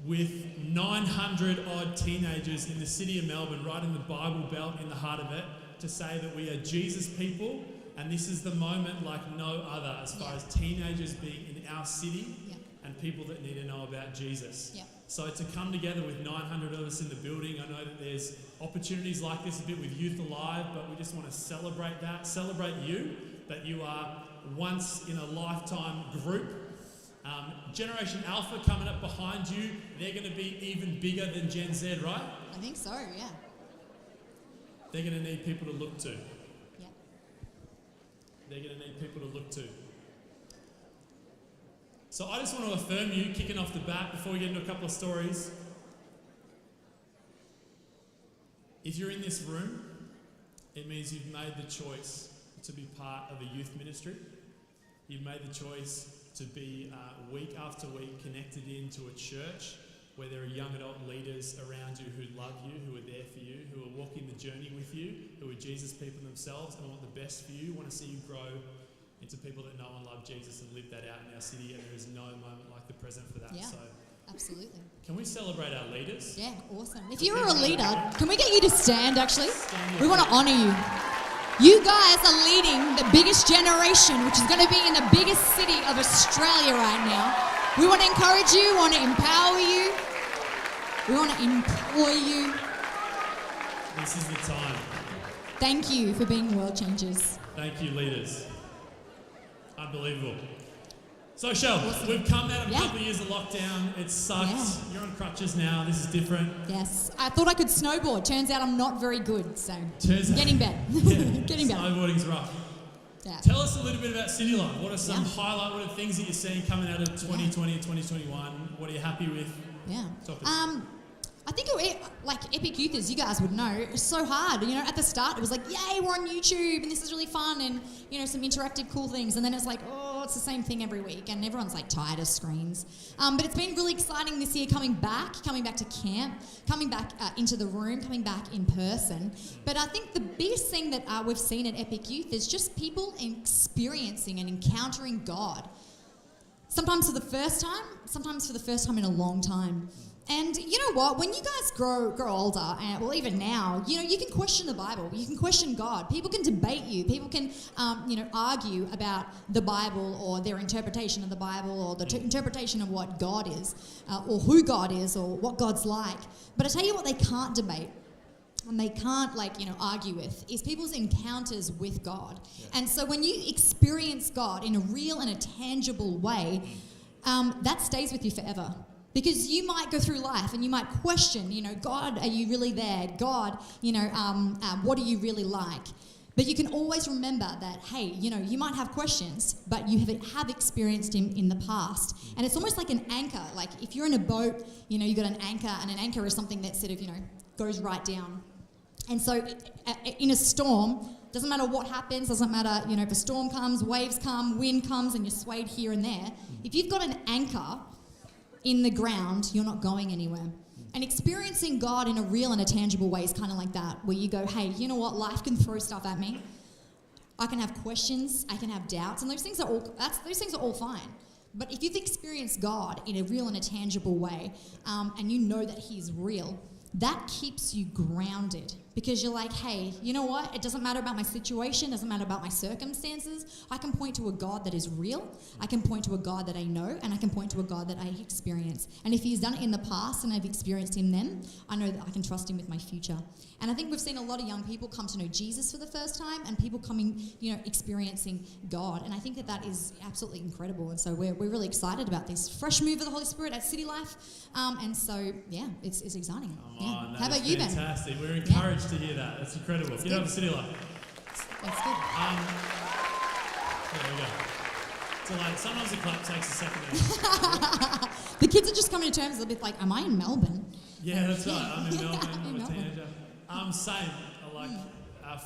with 900 odd teenagers in the city of Melbourne, right in the Bible Belt, in the heart of it, to say that we are Jesus people, and this is the moment like no other as far as teenagers being in our city and people that need to know about Jesus. So to come together with 900 of us in the building, I know that there's opportunities like this a bit with Youth Alive, but we just want to celebrate that, celebrate you, that you are once in a lifetime group. Generation Alpha coming up behind you, they're going to be even bigger than Gen Z, right? I think so, yeah. They're going to need people to look to. Yeah. They're going to need people to look to. So I just want to affirm you, kicking off the bat, before we get into a couple of stories, If you're in this room, it means you've made the choice to be part of a youth ministry. You've made the choice to be week after week connected into a church where there are young adult leaders around you who love you, who are there for you, who are walking the journey with you, who are Jesus people themselves and want the best for you, want to see you grow into people that know and love Jesus and live that out in our city, and there is no moment like the present for that. Yeah. So Absolutely. can we celebrate our leaders? Yeah, awesome. If you're a leader, can we get you to stand actually? We want to honour you. You guys are leading the biggest generation, which is going to be in the biggest city of Australia right now. We want to encourage you, want to empower you, we want to employ you. This is the time. Thank you for being world changers. Thank you, leaders. Unbelievable. So, Shell, we've come out of a couple of years of lockdown. It sucked. Yeah. You're on crutches now. This is different. Yes, I thought I could snowboard. Turns out I'm not very good, so Turns out- getting better. Yeah. Getting better. Snowboarding's rough. Yeah. Tell us a little bit about City Life. What are some what are things that you're seeing coming out of 2020 and 2021? What are you happy with? Yeah. Talk us. I think like Epic Youth, as you guys would know, it's so hard. You know, at the start it was like, yay, we're on YouTube and this is really fun and, you know, some interactive cool things. And then it's like, oh, it's the same thing every week and everyone's like tired of screens. But it's been really exciting this year coming back to camp, coming back into the room, coming back in person. But I think the biggest thing that we've seen at Epic Youth is just people experiencing and encountering God. Sometimes for the first time in a long time. And you know what? When you guys grow older, and well, even now, you know, you can question the Bible. You can question God. People can debate you. People can, argue about the Bible or their interpretation of the Bible or the interpretation of what God is, or who God is, or what God's like. But I tell you what, they can't debate. And they can't argue with is people's encounters with God. Yeah. And so when you experience God in a real and a tangible way, that stays with you forever. Because you might go through life and you might question, God, are you really there? God, what are you really like? But you can always remember that, hey, you might have questions, but you have experienced him in the past. And it's almost like an anchor. Like if you're in a boat, you've got an anchor, and an anchor is something that sort of, goes right down. And so in a storm, doesn't matter what happens, doesn't matter, if a storm comes, waves come, wind comes, and you're swayed here and there. If you've got an anchor in the ground, you're not going anywhere. And experiencing God in a real and a tangible way is kind of like that, where you go, hey, you know what? Life can throw stuff at me. I can have questions, I can have doubts, and those things are all fine. But if you've experienced God in a real and a tangible way, and you know that he's real, that keeps you grounded, because you're like, hey, you know what? It doesn't matter about my situation, doesn't matter about my circumstances. I can point to a God that is real. I can point to a God that I know, and I can point to a God that I experience. And if he's done it in the past and I've experienced him then, I know that I can trust him with my future. And I think we've seen a lot of young people come to know Jesus for the first time, and people coming, experiencing God. And I think that is absolutely incredible. And so we're really excited about this fresh move of the Holy Spirit at City Life. And so, yeah, it's exciting. Oh, How about you, Ben? Fantastic. We're encouraged to hear that. That's incredible. Get over City Life. That's good. There we go. So, sometimes the clap takes a second. The kids are just coming to terms a bit like, am I in Melbourne? Yeah, that's right. I'm in Melbourne. I'm a teenager. Same.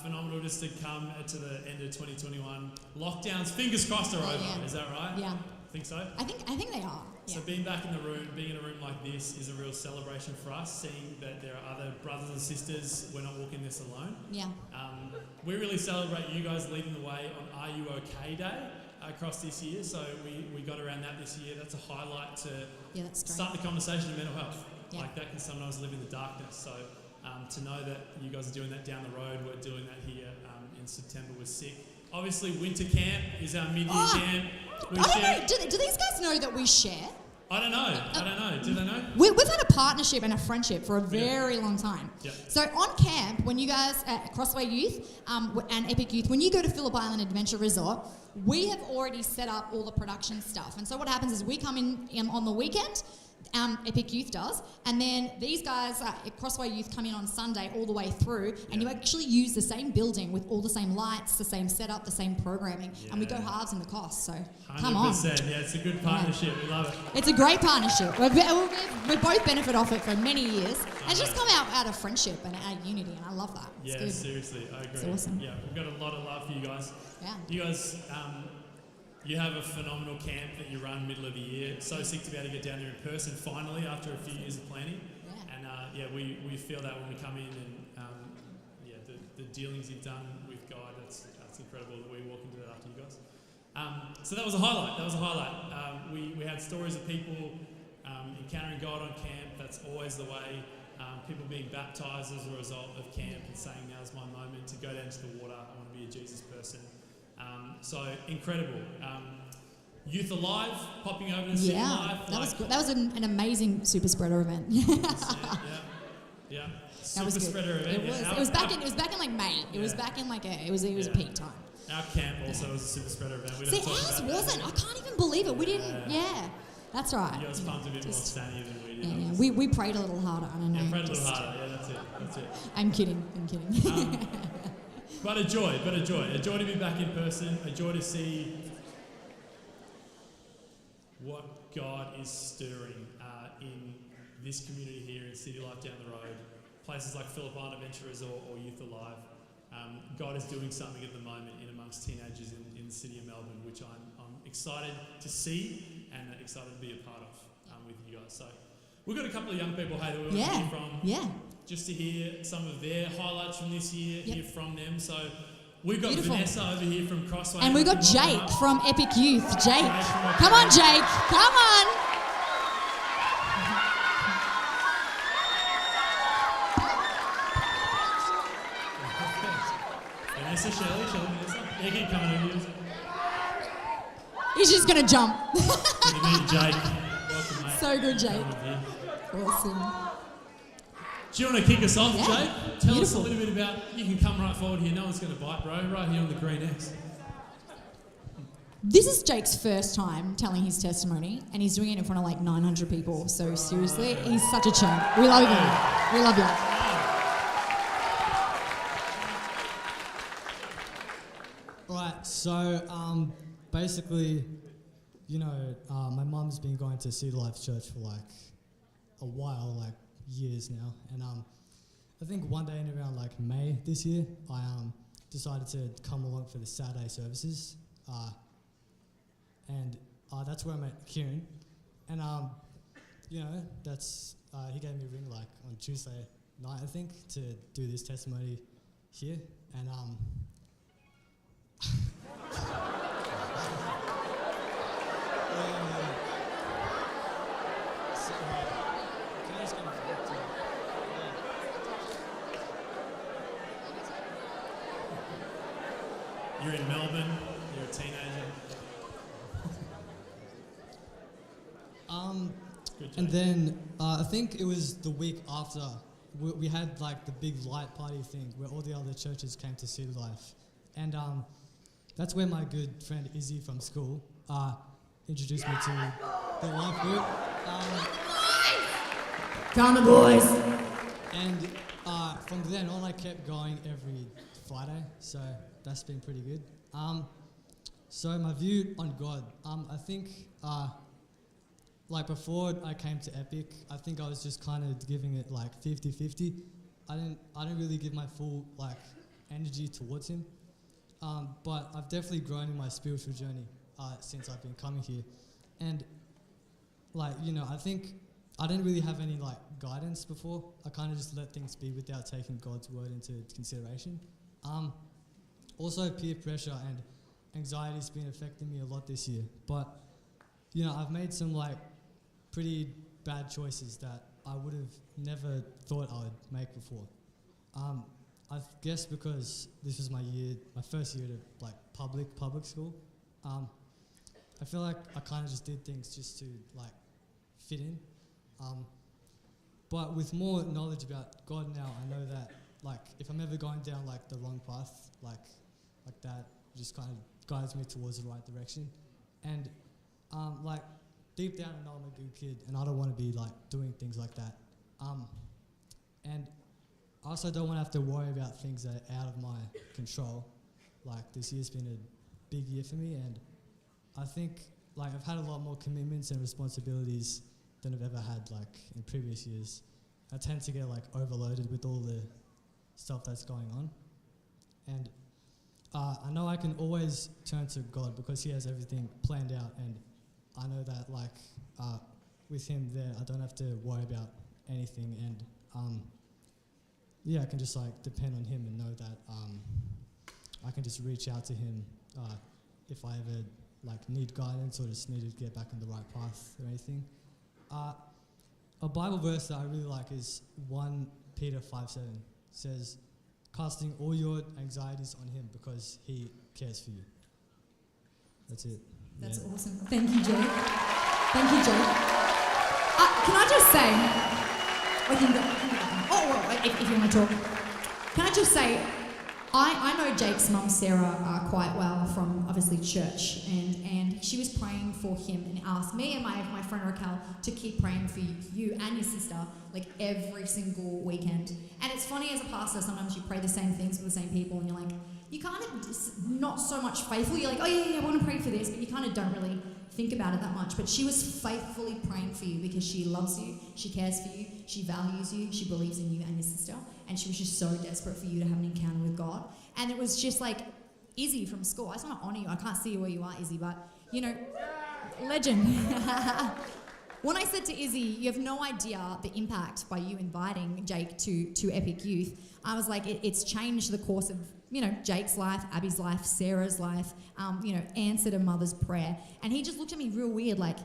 Phenomenal just to come to the end of 2021. Lockdowns, fingers crossed, are over. Yeah. Is that right? Yeah. Think so? I think they are. So being back in the room, being in a room like this is a real celebration for us, seeing that there are other brothers and sisters. We're not walking this alone. Yeah. We really celebrate you guys leading the way on Are You OK Day across this year. So we got around that this year. That's a highlight to start the conversation of mental health. Yeah. Like that can sometimes live in the darkness. So to know that you guys are doing that down the road, we're doing that here in September was sick. Obviously, winter camp is our mid-year camp. I don't know. Do these guys know that we share? I don't know. Do they know? We've had a partnership and a friendship for a very long time. Yep. So on camp, when you guys at Crossway Youth and Epic Youth, when you go to Phillip Island Adventure Resort, we have already set up all the production stuff. And so what happens is we come in on the weekend. Epic Youth does. And then these guys at Crossway Youth come in on Sunday all the way through, and you actually use the same building with all the same lights, the same setup, the same programming, and we go halves in the cost. So 100%. come on. Yeah, it's a good partnership. We love it. It's a great partnership. We both benefit off it for many years. And it's just come out of friendship and out of unity, and I love that. It's Yeah, good. seriously, I agree. It's awesome. Yeah, we've got a lot of love for you guys. Yeah. You guys, you have a phenomenal camp that you run middle of the year. So sick to be able to get down there in person finally after a few years of planning. Yeah. And we feel that when we come in, and the dealings you've done with God, that's incredible that we walk into that after you guys. So that was a highlight. We had stories of people encountering God on camp. That's always the way. People being baptized as a result of camp and saying, now's my moment to go down to the water. I want to be a Jesus person. So incredible. Youth Alive, popping over to City Life. That was good. That was an amazing super spreader event. Yeah. That was Super good. spreader event. It was back in like May. It was back in like it was a peak time. Our camp also was a super spreader event. We don't See, talk ours about wasn't. I can't even believe it. We didn't. Yeah, that's right. You guys pumped a bit more stannier than we did. Yeah. We prayed a little harder. I don't know. Yeah, prayed a little harder. Yeah, that's it. I'm kidding. But a joy to be back in person, a joy to see what God is stirring in this community here in City Life down the road, places like Philippine Adventurers or Youth Alive. God is doing something at the moment in amongst teenagers in the city of Melbourne, which I'm excited to see and excited to be a part of with you guys. So we've got a couple of young people, hey, that we want to hear from. Yeah. Just to hear some of their highlights from this year, Yep. hear from them. So we've got Beautiful. Vanessa over here from Crossway. And we got Welcome Jake up. from Epic Youth. Jake, from come on, Epic Jake, come on. Vanessa, Shelley, Vanessa. Yeah, keep coming over here. He's just gonna jump. Good to meet you, Jake. Welcome, mate. So good, Jake. Come over here. Awesome. Do you want to kick us off, Yeah. Jake? Tell us a Beautiful. little bit about. You can come right forward here. No one's going to bite, bro. Right here on the green X. This is Jake's first time telling his testimony, and he's doing it in front of like 900 people. So seriously, he's such a champ. We love him. We love you. Right, so basically, my mum's been going to City Life Church for like a while, like years now, and I think one day in around like May this year, I decided to come along for the Saturday services, and that's where I met Kieran, and that's he gave me a ring like on Tuesday night, I think, to do this testimony here, and You're in Melbourne. You're a teenager. Good, and Jake. then I think it was the week after we had like the big light party thing where all the other churches came to City Life, and that's where my good friend Izzy from school introduced me to the life group. Come on, boys. And from then on, I kept going every Friday, so that's been pretty good. So my view on God, I think, like before I came to Epic, I think I was just kind of giving it like 50-50. I didn't really give my full like energy towards Him, but I've definitely grown in my spiritual journey since I've been coming here, and like I think I didn't really have any like guidance before. I kind of just let things be without taking God's word into consideration. Also, peer pressure and anxiety's been affecting me a lot this year. But I've made some like pretty bad choices that I would have never thought I would make before. I guess because this was my first year to like public school. I feel like I kind of just did things just to like fit in. But with more knowledge about God now, I know that like if I'm ever going down like the wrong path, like that just kind of guides me towards the right direction. And like deep down I know I'm a good kid, and I don't want to be like doing things like that. And I also don't want to have to worry about things that are out of my control. Like this year's been a big year for me, and I think like I've had a lot more commitments and responsibilities than I've ever had like in previous years. I tend to get like overloaded with all the stuff that's going on, and I know I can always turn to God because He has everything planned out, and I know that like with Him there, I don't have to worry about anything, and I can just like depend on Him and know that I can just reach out to Him if I ever like need guidance or just need to get back on the right path or anything. A Bible verse that I really like is 1 Peter 5:7. Says, casting all your anxieties on Him because He cares for you. That's it. That's awesome. Thank you, Jake. Thank you, Jake. Can I just say, if you want to talk, can I just say, I know Jake's mum, Sarah, quite well from obviously church, and she was praying for him and asked me and my friend Raquel to keep praying for you and your sister like every single weekend. And it's funny as a pastor, sometimes you pray the same things for the same people, and you're like, you kind of just not so much faithful. You're like, oh yeah, I want to pray for this, but you kind of don't really think about it that much. But she was faithfully praying for you because she loves you, she cares for you, she values you, she believes in you and your sister, and she was just so desperate for you to have an encounter with God. And it was just like Izzy from school. I just want to honour you. I can't see you where you are, Izzy, but you know, legend. When I said to Izzy, you have no idea the impact by you inviting Jake to Epic Youth, I was like, it's changed the course of, you know, Jake's life, Abby's life, Sarah's life, answered a mother's prayer. And he just looked at me real weird, like,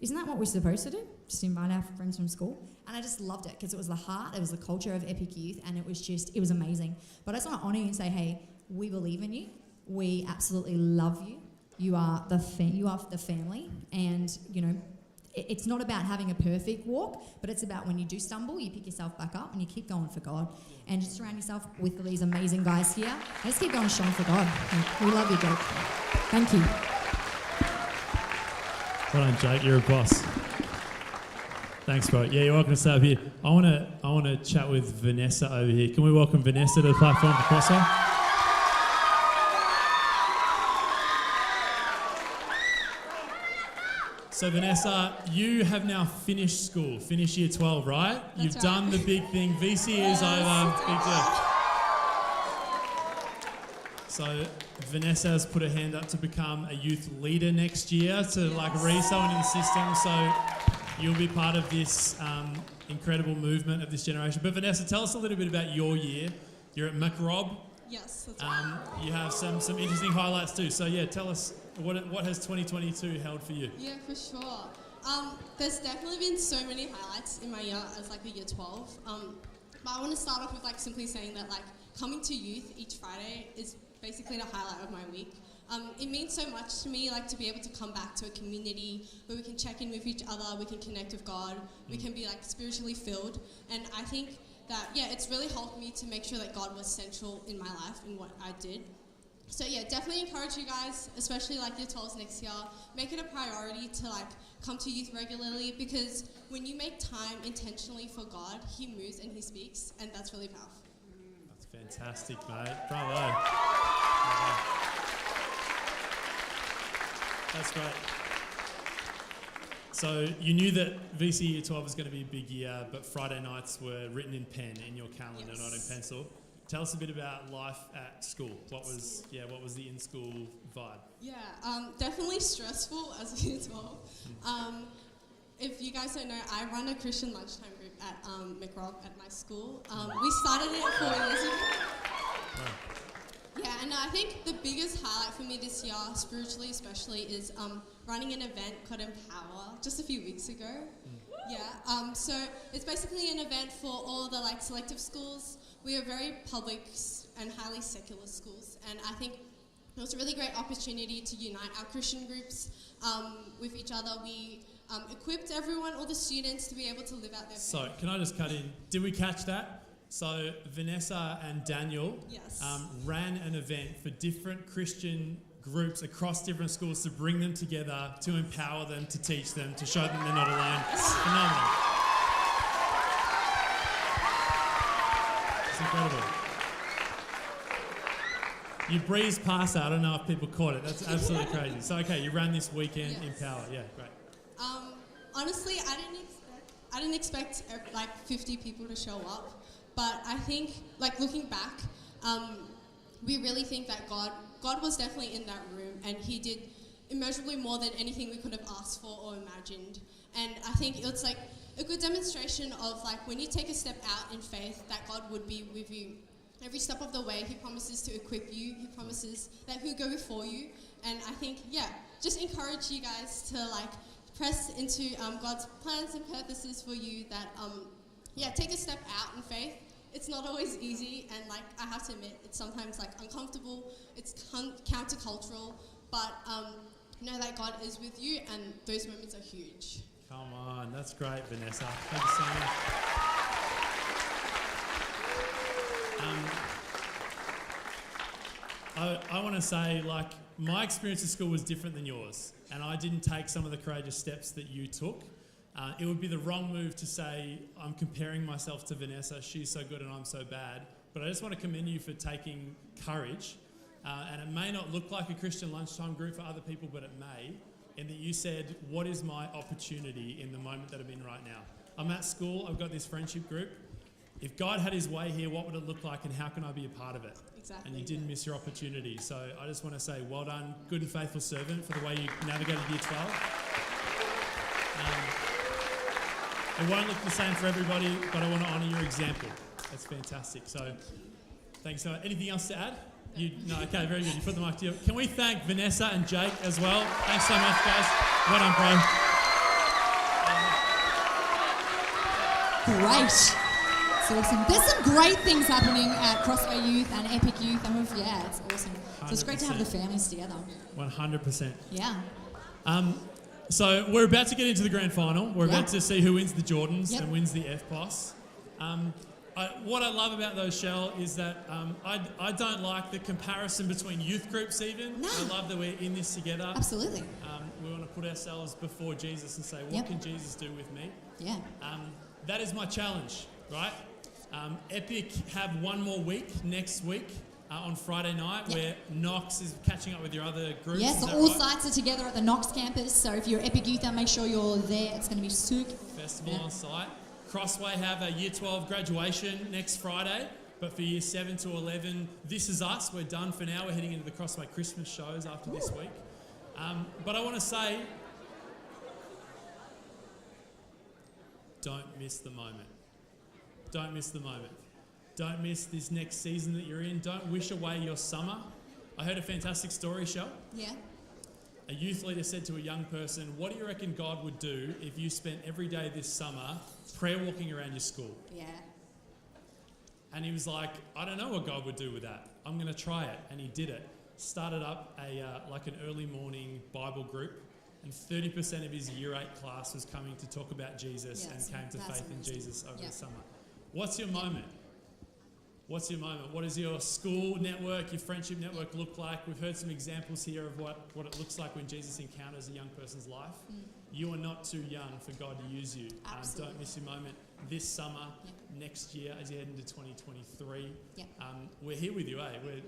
isn't that what we're supposed to do? Just invite our friends from school? And I just loved it because it was the heart, it was the culture of Epic Youth, and it was amazing. But I just want to honour you and say, hey, we believe in you. We absolutely love you. You are the family, and, you know, it's not about having a perfect walk, but it's about when you do stumble, you pick yourself back up and you keep going for God. And just surround yourself with these amazing guys here. And just keep going strong for God. We love you, Jake. Thank you. Well done, Jake. You're a boss. Thanks, bro. Yeah, you're welcome to stay up here. I want to chat with Vanessa over here. Can we welcome Vanessa to the platform for Crossway? So Vanessa, you have now finished school, finished year 12, right? You've done the big thing. VC is over. Big deal. So Vanessa has put her hand up to become a youth leader next year to raise someone in the system. So you'll be part of this incredible movement of this generation. But Vanessa, tell us a little bit about your year. You're at McRob. Yes, that's right. You have some interesting highlights too. So yeah, tell us what has 2022 held for you? Yeah, for sure. There's definitely been so many highlights in my year as a year 12. But I want to start off with simply saying that coming to youth each Friday is basically the highlight of my week. It means so much to me to be able to come back to a community where we can check in with each other, we can connect with God, we can be spiritually filled, and I think that it's really helped me to make sure that God was central in my life and what I did. So yeah, definitely encourage you guys, especially year 12s next year, make it a priority to come to youth regularly, because when you make time intentionally for God, He moves and He speaks, and that's really powerful. That's fantastic, mate. Bravo. That's great. So you knew that VC Year 12 was going to be a big year, but Friday nights were written in pen in your calendar, not in pencil. Tell us a bit about life at school. What was the in-school vibe? Yeah, definitely stressful as a Year 12. If you guys don't know, I run a Christian lunchtime group at McRob at my school. We started it 4 years ago. Wow. Yeah, and I think the biggest highlight for me this year, spiritually especially, is running an event called Empower just a few weeks ago. Yeah, so it's basically an event for all the selective schools. We are very public and highly secular schools, and I think it was a really great opportunity to unite our Christian groups with each other. We equipped everyone, all the students, to be able to live out their faith. So, can I just cut in? Did we catch that? So, Vanessa and Daniel ran an event for different Christian groups across different schools to bring them together, to empower them, to teach them, to show them they're not alone. It's phenomenal. It's incredible. You breezed past that. I don't know if people caught it. That's absolutely crazy. So, okay, you ran this weekend, Empower. Yeah, great. Honestly, I didn't expect like 50 people to show up, but I think, like looking back, we really think that God was definitely in that room, and He did immeasurably more than anything we could have asked for or imagined. And I think it's like a good demonstration of like when you take a step out in faith, that God would be with you every step of the way. He promises to equip you. He promises that He'll go before you. And I think, just encourage you guys to like press into God's plans and purposes for you. That take a step out in faith. It's not always easy, and like I have to admit, it's sometimes like uncomfortable. It's countercultural, but know that God is with you, and those moments are huge. Come on, that's great, Vanessa. Thank you so much. I want to say, like, my experience at school was different than yours, and I didn't take some of the courageous steps that you took. It would be the wrong move to say, I'm comparing myself to Vanessa, she's so good and I'm so bad. But I just want to commend you for taking courage. And it may not look like a Christian lunchtime group for other people, but it may. In that you said, what is my opportunity in the moment that I'm in right now? I'm at school, I've got this friendship group. If God had His way here, what would it look like and how can I be a part of it? Exactly. And you didn't miss your opportunity. So I just want to say, well done, good and faithful servant, for the way you navigated year 12. It won't look the same for everybody, but I want to honour your example. That's fantastic. So, thanks so much. Anything else to add? No, okay, very good. You put the mic to you. Can we thank Vanessa and Jake as well? Thanks so much, guys. Well done, bro. Great. It's awesome. There's some great things happening at Crossway Youth and Epic Youth. It's awesome. So it's great to have the families together. 100%. Yeah. So we're about to get into the grand final. We're about to see who wins the Jordans and wins the FPOS. What I love about those, Shell, is that I don't like the comparison between youth groups even. No. I love that we're in this together. Absolutely. We want to put ourselves before Jesus and say, what can Jesus do with me? Yeah. That is my challenge, right? Epic have one more week next week. On Friday night, where Knox is catching up with your other groups. Yes, so all sites are together at the Knox campus, so if you're Epic Youth, make sure you're there. It's going to be sick. Festival on site. Crossway have a Year 12 graduation next Friday, but for Year 7 to 11, this is us. We're done for now. We're heading into the Crossway Christmas shows after this week. But I want to say, don't miss the moment. Don't miss the moment. Don't miss this next season that you're in. Don't wish away your summer. I heard a fantastic story, Shell. Yeah. A youth leader said to a young person, what do you reckon God would do if you spent every day this summer prayer walking around your school? Yeah. And he was like, I don't know what God would do with that. I'm going to try it. And he did it. Started up an early morning Bible group. And 30% of his Year 8 class was coming to talk about Jesus and came to faith in Jesus over the summer. What's your moment? What's your moment? What does your school network, your friendship network look like? We've heard some examples here of what it looks like when Jesus encounters a young person's life. You are not too young for God to use you. Don't miss your moment this summer, next year as you head into 2023. We're here with you,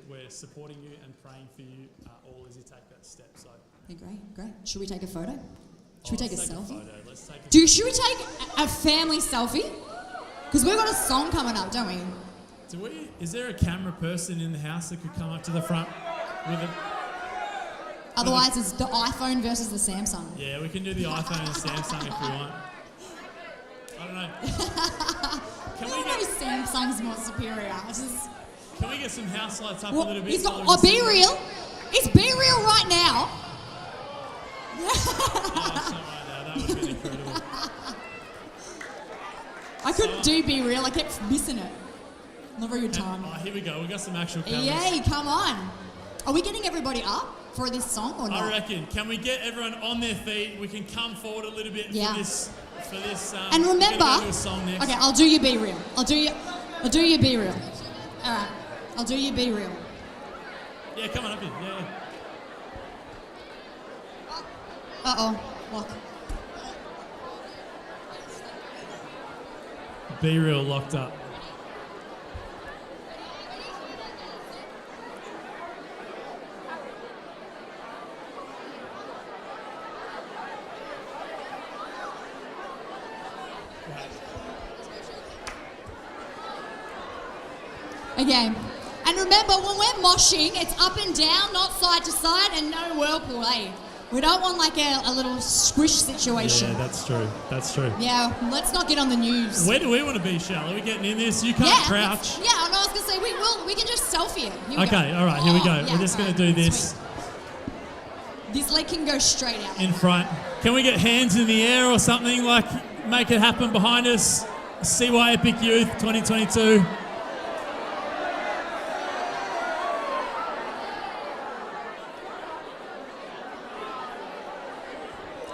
We're supporting you and praying for you all as you take that step. So. Yeah, great. Should we take a photo? Should we take a selfie? Let's take a Should we take a family selfie? Because we've got a song coming up, don't we? Is there a camera person in the house that could come up to the front with it? Otherwise, it's the iPhone versus the Samsung. Yeah, we can do the iPhone and Samsung if we want. I don't know. Samsung's more superior. Can we get some house lights up a little bit? Be real. It's Be Real right now. It's not right now. That would have been incredible. I couldn't do Be Real. I kept missing it. Not very good time. Here we go. We got some actual cameras. Yay, come on. Are we getting everybody up for this song or not? I reckon. Can we get everyone on their feet? We can come forward a little bit for this. And remember, okay, I'll do you Be Real. I'll do you Be Real. All right, I'll do you Be Real. Yeah, come on up here. Yeah. Uh-oh. Lock. Be Real locked up. Okay. And remember, when we're moshing, it's up and down, not side to side, and no whirlpool, eh? We don't want like a little squish situation. Yeah, that's true. That's true. Yeah, let's not get on the news. Where do we want to be, Charlotte? Are we getting in this? You can't crouch. Yeah, I was going to say, we can just selfie it. Here we Okay, go. all right, here we go. Yeah, We're just going to do this Sweet. This leg can go straight out. in front. Can we get hands in the air or something? Like, make it happen behind us. CY Epic Youth 2022.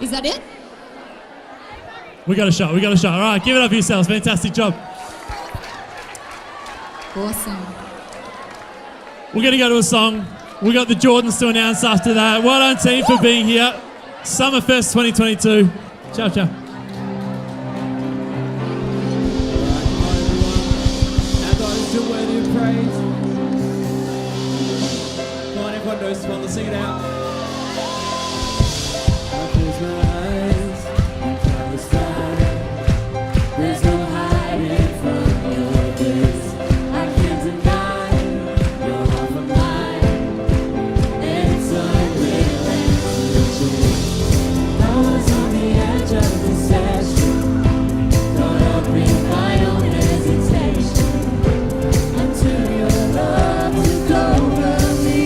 Is that it? We got a shot. We got a shot. All right, give it up for yourselves. Fantastic job. Awesome. We're going to go to a song. We got the Jordans to announce after that. Well done, team, for being here. Summerfest 2022. Ciao, ciao. Our God is still worthy of praise. Come on, everyone knows this one. Let's sing it out. I close my eyes and count the stars. There's no hiding from your grace. I can't deny your heart from mine. And it's unrelenting. I was on the edge of deception, caught up in my own hesitation, until your love took over me.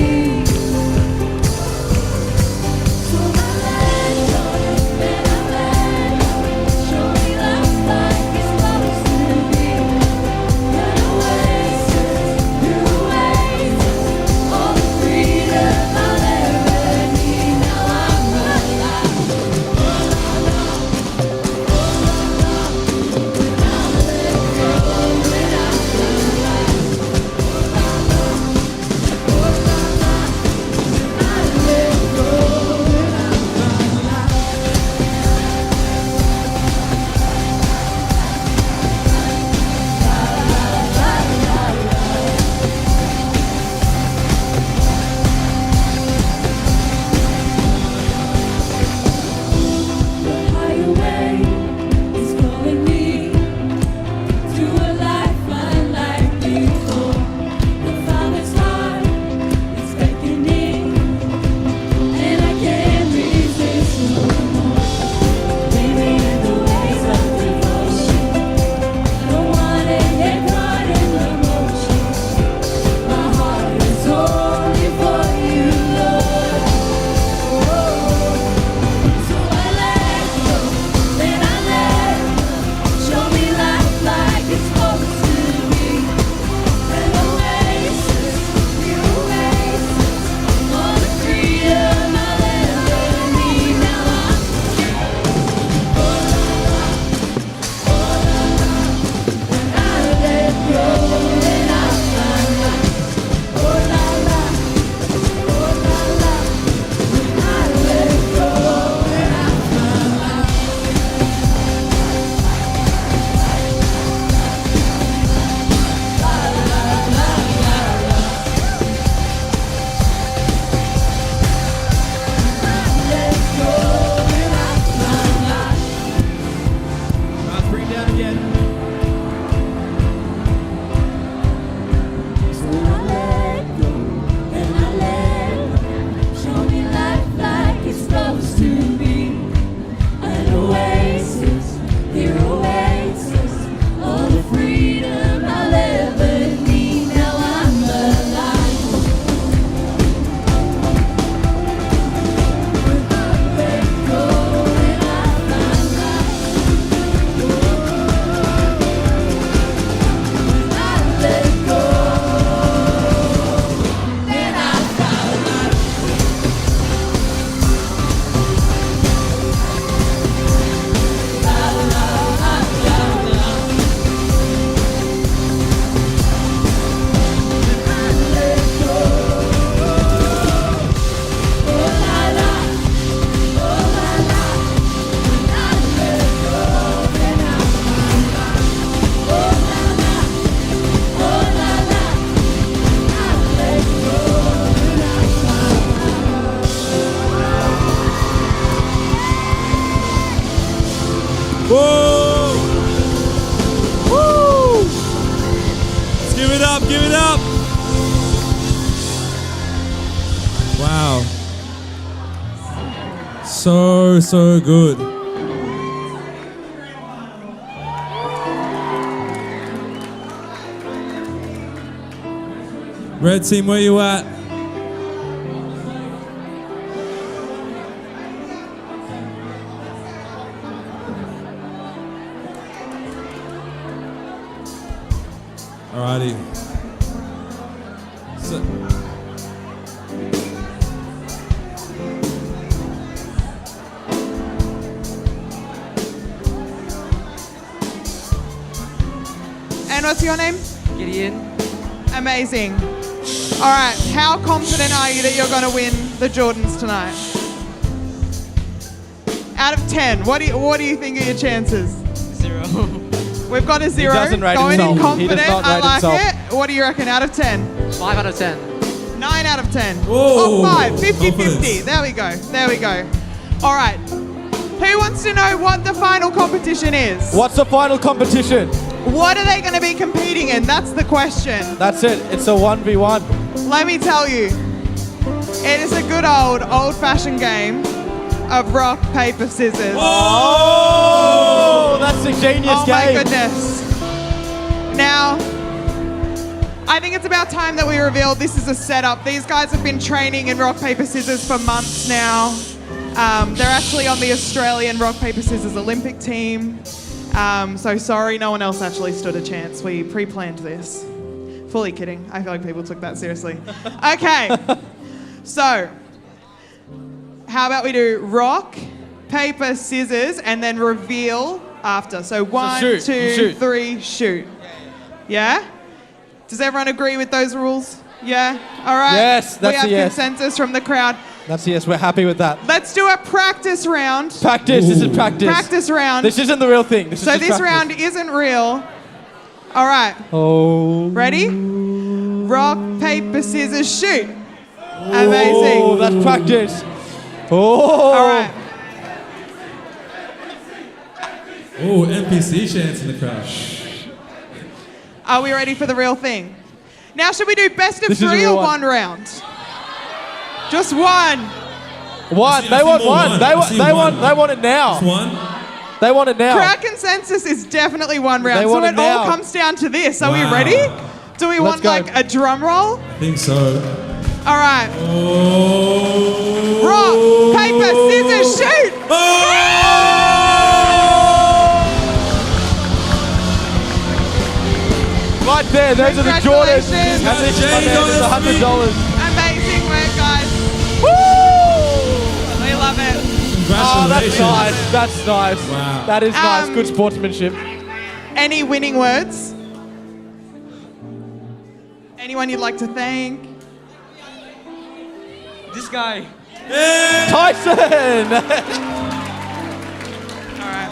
up, give it up. Wow. So good. Red team, where you at? Alrighty. So, And what's your name? Gideon. Amazing. All right, how confident are you that you're going to win the Jordans tonight? Out of 10, what do you think are your chances? 0. We've got a 0. He doesn't rate Going himself. in He confident, does not I rate like himself. it. What do you reckon out of 10? 5 out of 10. 9 out of 10. Whoa, 5, 50-50. confidence. There we go. There we go. All right. Who wants to know what the final competition is? What's the final competition? What are they going to be competing in? That's the question. That's it. It's a 1v1. Let me tell you, it is a good old-fashioned game of rock, paper, scissors. Oh, that's a genius Oh game. my goodness. Now, I think it's about time that we reveal this is a setup. These guys have been training in rock, paper, scissors for months now. They're actually on the Australian rock, paper, scissors Olympic team. So sorry, no one else actually stood a chance. We pre-planned this. Fully kidding. I feel like people took that seriously. Okay. So, how about we do rock, paper, scissors, and then reveal after. So 1, shoot, 2, you shoot. 3, shoot. Yeah? Does everyone agree with those rules? Yeah? All right. Yes, that's we have a yes. consensus from the crowd. That's yes, we're happy with that. Let's do a practice round. Practice, this is practice. Practice round. This isn't the real thing. This is So just this practice. round isn't real. All right. Oh. Ready? Rock, paper, scissors, shoot. Amazing. Oh, that's practice. Oh. All right. oh, NPC chants in the crowd. Are we ready for the real thing? Now, should we do best of This is a 3 real or one. 1 round? Just 1. One. I They see want more one. one. They I want. see They one. want. They want it now. Just one. They want it now. Crowd consensus is definitely 1 round. They So want it it now. all comes down to this. Are we Wow. ready? Do we want go. like a drum roll? I think so. All right. Oh. Rock, paper, scissors, shoot. Right there. Those are the Jordans. Congratulations. And this Jay, one there is $100. Amazing work, guys. We love it. Oh, that's Congratulations. nice. That's nice. Wow. That is nice. Good sportsmanship. Any winning words? Anyone you'd like to thank? This guy. Tyson. All right.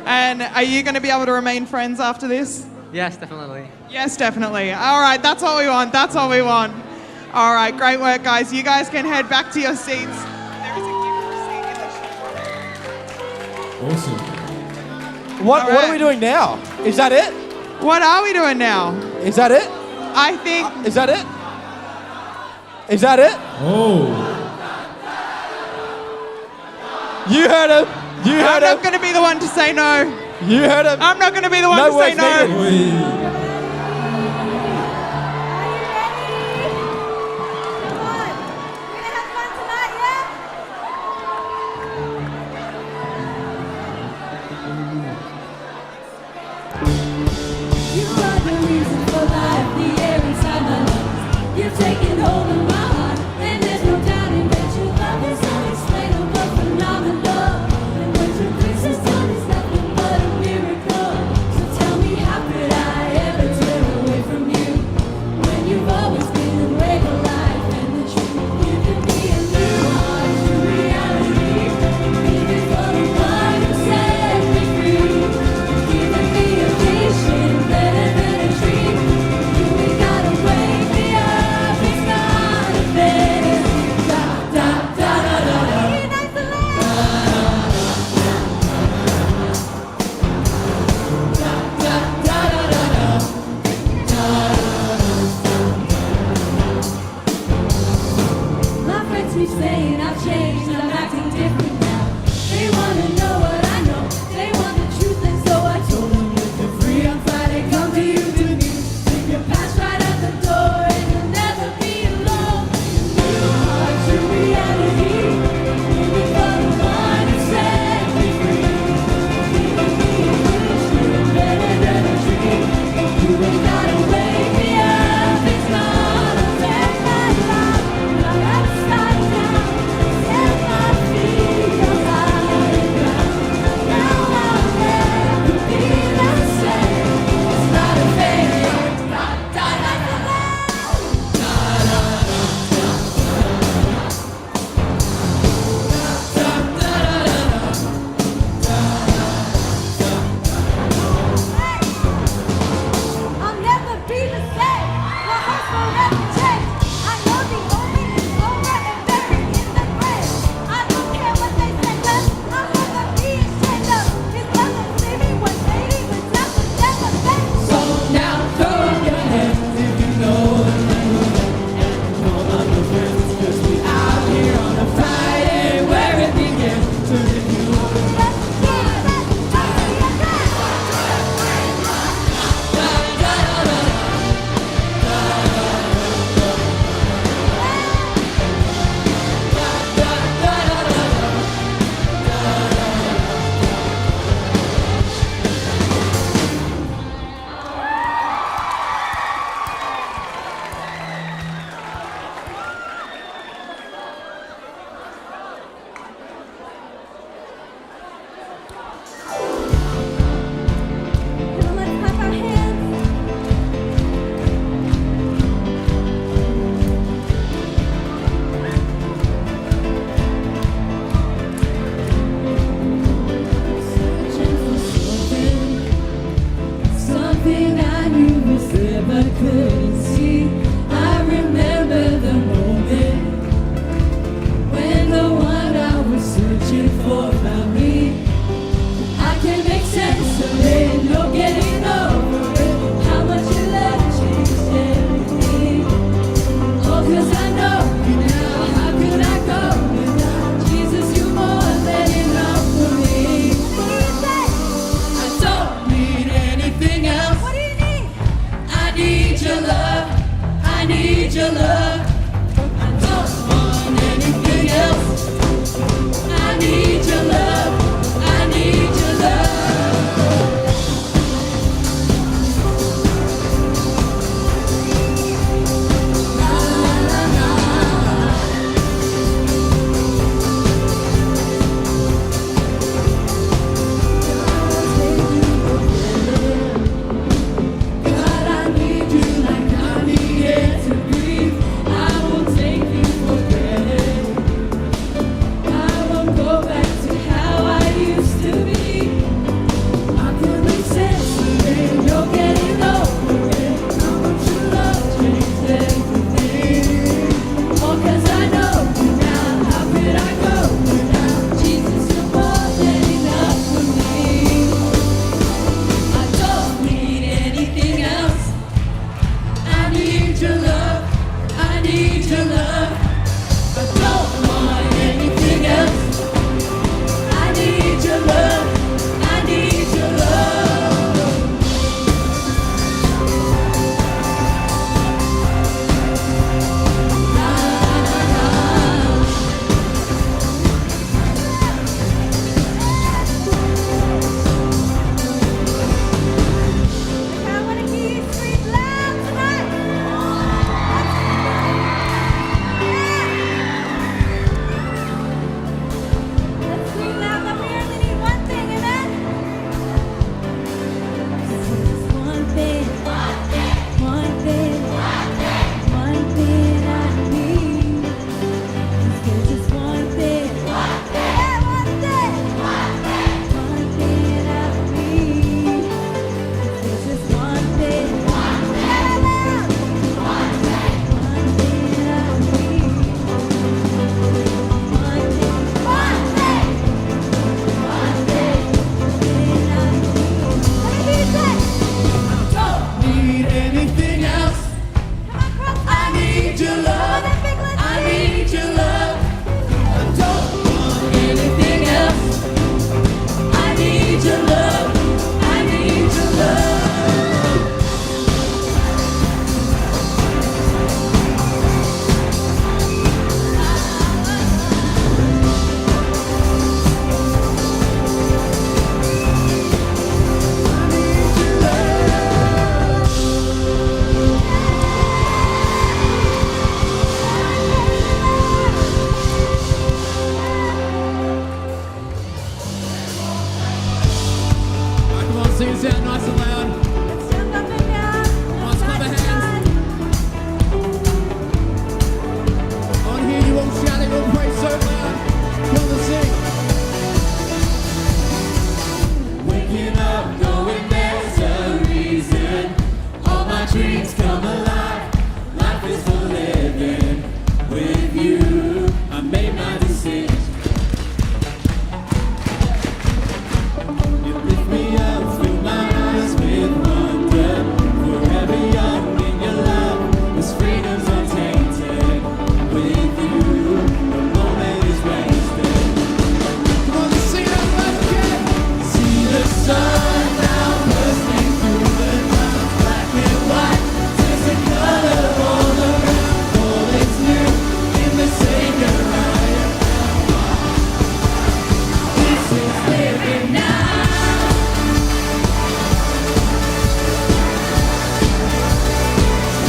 And are you going to be able to remain friends after this? Yes, definitely. Yes, definitely. All right, that's what we want. That's what we want. All right, great work, guys. You guys can head back to your seats. There is a gift receipt in the Awesome. What All What are right. we doing now? Is that it? What are we doing now? Is that it? I think Is that it? Is that it? Oh. You heard him. You I'm heard not him. going to be the one to say no. You heard him. I'm not going to be the one No to say words no. needed. Oi. You are the reason for life, the air inside my lungs. You've taken hold of my heart, and there's no doubting that your love is unexplainable, phenomenal. And what your grace has done is nothing but a miracle. So tell me, how could I ever hands out nice and loud. Let's jump up and down. Nice clap of hands. On here you all shouting, all praise so loud. Come and sing. Waking up, knowing there's a reason. All my dreams come alive. Life is for living. With you, I made my decision. You lift me up, fill my eyes with wonder. Forever young in your love, this freedom's untainted. With you, the moment is wasted. Come on, let's sing that last again. See the sun now bursting through the clouds, black and white, there's a color all around. All is new in the Savior I am found. This is living now.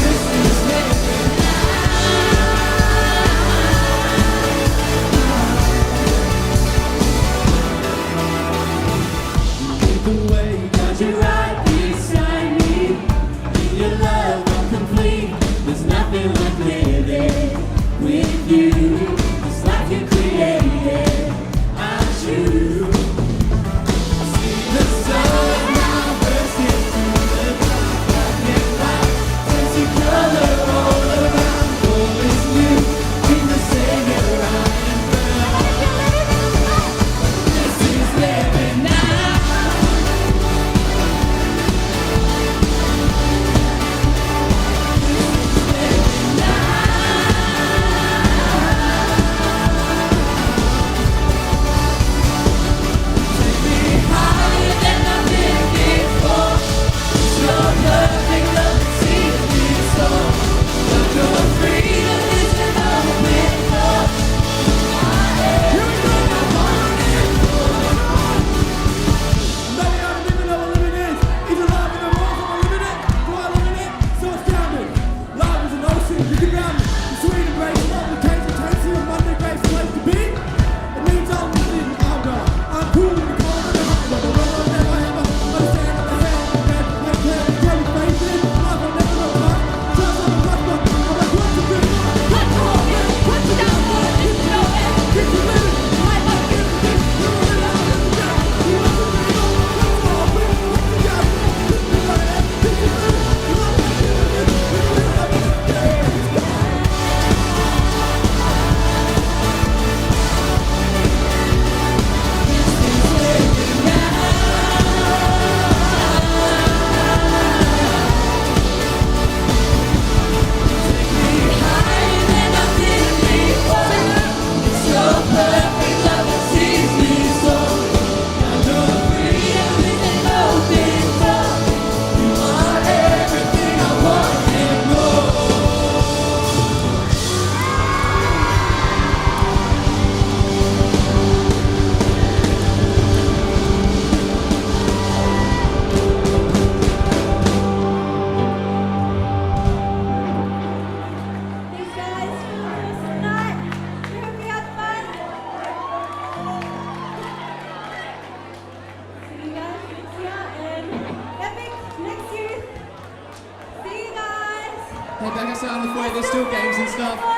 This is living now. Lead the way, God, you're right beside me. In your love, I'm complete. There's nothing like living with you. This life you created, I choose. See the sun now bursting through the clouds, black and white, fancy color all around. All is new in the Savior I am found. This is living now. Higher than I've been before. Your perfect love sees me so. But your freedom is an open door. Here we go now, Maybe I'm living how I'm living is. Is it love in the world? Am I living it? Do I live in it? So astounding. Love is an ocean, you can drown me. The sweet embrace, multiplication, tasty, and Monday grace, place to be. It means I'm living, I'm God. I'm cool, the cold, and the hot, but the world will never ever understand what the hell that my plan is really facing. Love will never look back. Just on the blood, but I'm like, what to do? What to hold you? What to down for? This is no end. Keep you living. I love you. This is no end. I'm living down. You want to be on. What's all bring? What's the job? This is no end. This is living. You love me. This is living. Higher than I've been before. It's your perfect love that sees me so. And your freedom is an open door. You are everything I want and more. Thanks, guys, for joining us tonight. We hope you had fun. See you guys next year and Epic next year. See you guys. Hey, back outside on the foyer, there's still games and stuff.